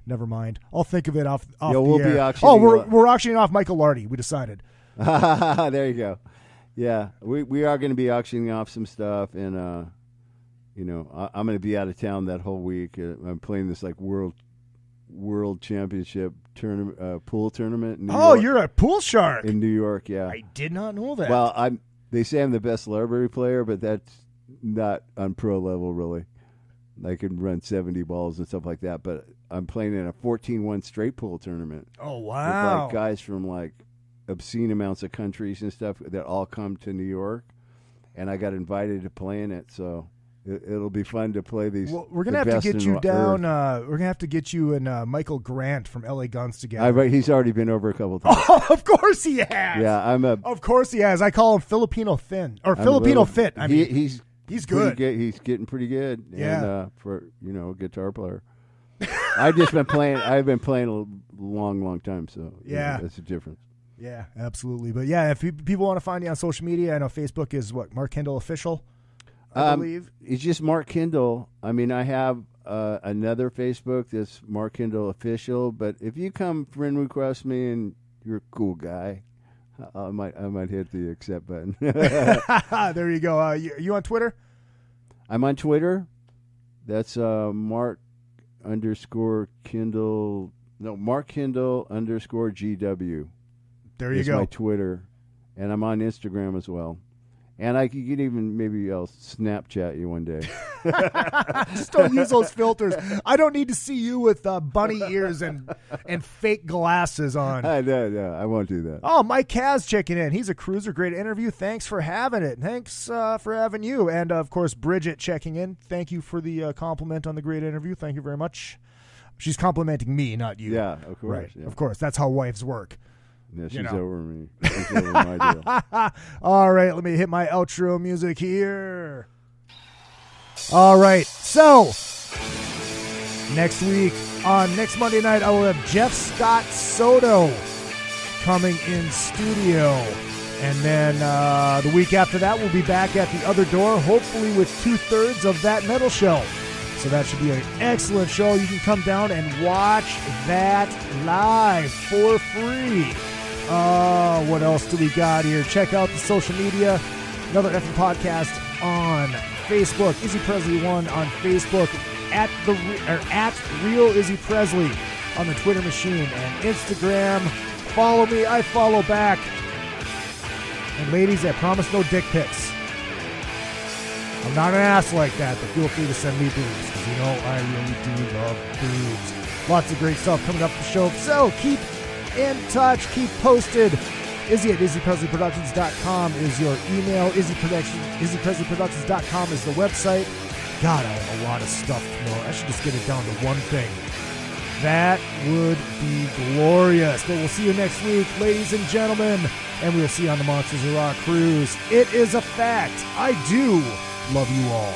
Speaker 1: Never mind. I'll think of it off the
Speaker 7: we'll
Speaker 1: air.
Speaker 7: be auctioning.
Speaker 1: We're auctioning off Michael Lardy. We decided.
Speaker 7: There you go. Yeah, we are going to be auctioning off some stuff, and I'm going to be out of town that whole week. I'm playing this like world championship tournament, pool tournament. In New York.
Speaker 1: You're a pool shark
Speaker 7: in New York. Yeah,
Speaker 1: I did not know that.
Speaker 7: Well, They say I'm the best library player, but that's not on pro level really. I can run 70 balls and stuff like that, but I'm playing in a 14-1 straight pool tournament.
Speaker 1: Oh wow!
Speaker 7: With like guys from like obscene amounts of countries and stuff that all come to New York, and I got invited to play in it, so it'll be fun to play these.
Speaker 1: Well, we're gonna have to get you down. We're gonna have to get you and Michael Grant from LA Guns together.
Speaker 7: He's already been over a couple times.
Speaker 1: Oh, of course he has.
Speaker 7: Yeah,
Speaker 1: Of course he has. I call him Filipino thin or Filipino fit. I mean, he's good.
Speaker 7: He's getting pretty good.
Speaker 1: Yeah.
Speaker 7: And, for a guitar player. I've been playing a long time, so that's a difference.
Speaker 1: Yeah, absolutely. But yeah, if people want to find you on social media, I know Facebook is Mark Kendall Official, I believe.
Speaker 7: It's just Mark Kendall. I mean, I have another Facebook that's Mark Kendall Official, but if you come friend request me and you're a cool guy, I might hit the accept button.
Speaker 1: There you go. You on Twitter?
Speaker 7: I'm on Twitter. That's Mark Kendall. No, Mark Kendall _GW.
Speaker 1: There you
Speaker 7: is
Speaker 1: go.
Speaker 7: My Twitter, and I'm on Instagram as well. And I could even maybe I'll Snapchat you one day.
Speaker 1: Just don't use those filters. I don't need to see you with bunny ears and fake glasses on.
Speaker 7: No, I won't do that.
Speaker 1: Oh, Mike Kaz checking in. He's a cruiser. Great interview. Thanks for having it. Thanks for having you. And, of course, Bridget checking in. Thank you for the compliment on the great interview. Thank you very much. She's complimenting me, not you.
Speaker 7: Yeah, of course.
Speaker 1: Right.
Speaker 7: Yeah.
Speaker 1: Of course. That's how wives work.
Speaker 7: Yeah, she's
Speaker 1: You know.
Speaker 7: over me. She's over my deal.
Speaker 1: All right, let me hit my outro music here. All right, so next week, on next Monday night, I will have Jeff Scott Soto coming in studio. And then the week after that, we'll be back at the other door, hopefully with 2/3 of that metal show. So that should be an excellent show. You can come down and watch that live for free. What else do we got here? Check out the social media. Another effing podcast on Facebook. Izzy Presley 1 on Facebook. At Real Izzy Presley on the Twitter machine and Instagram. Follow me. I follow back. And ladies, I promise no dick pics. I'm not an ass like that, but feel free to send me boobs, because you know I really do love boobs. Lots of great stuff coming up the show. So keep in touch, keep posted. Izzy at IzzyPresleyProductions.com is your email. IzzyPresleyProductions.com is the website. God, I have a lot of stuff tomorrow. I should just get it down to one thing. That would be glorious. But we'll see you next week, ladies and gentlemen. And we'll see you on the Monsters of Rock cruise. It is a fact. I do love you all.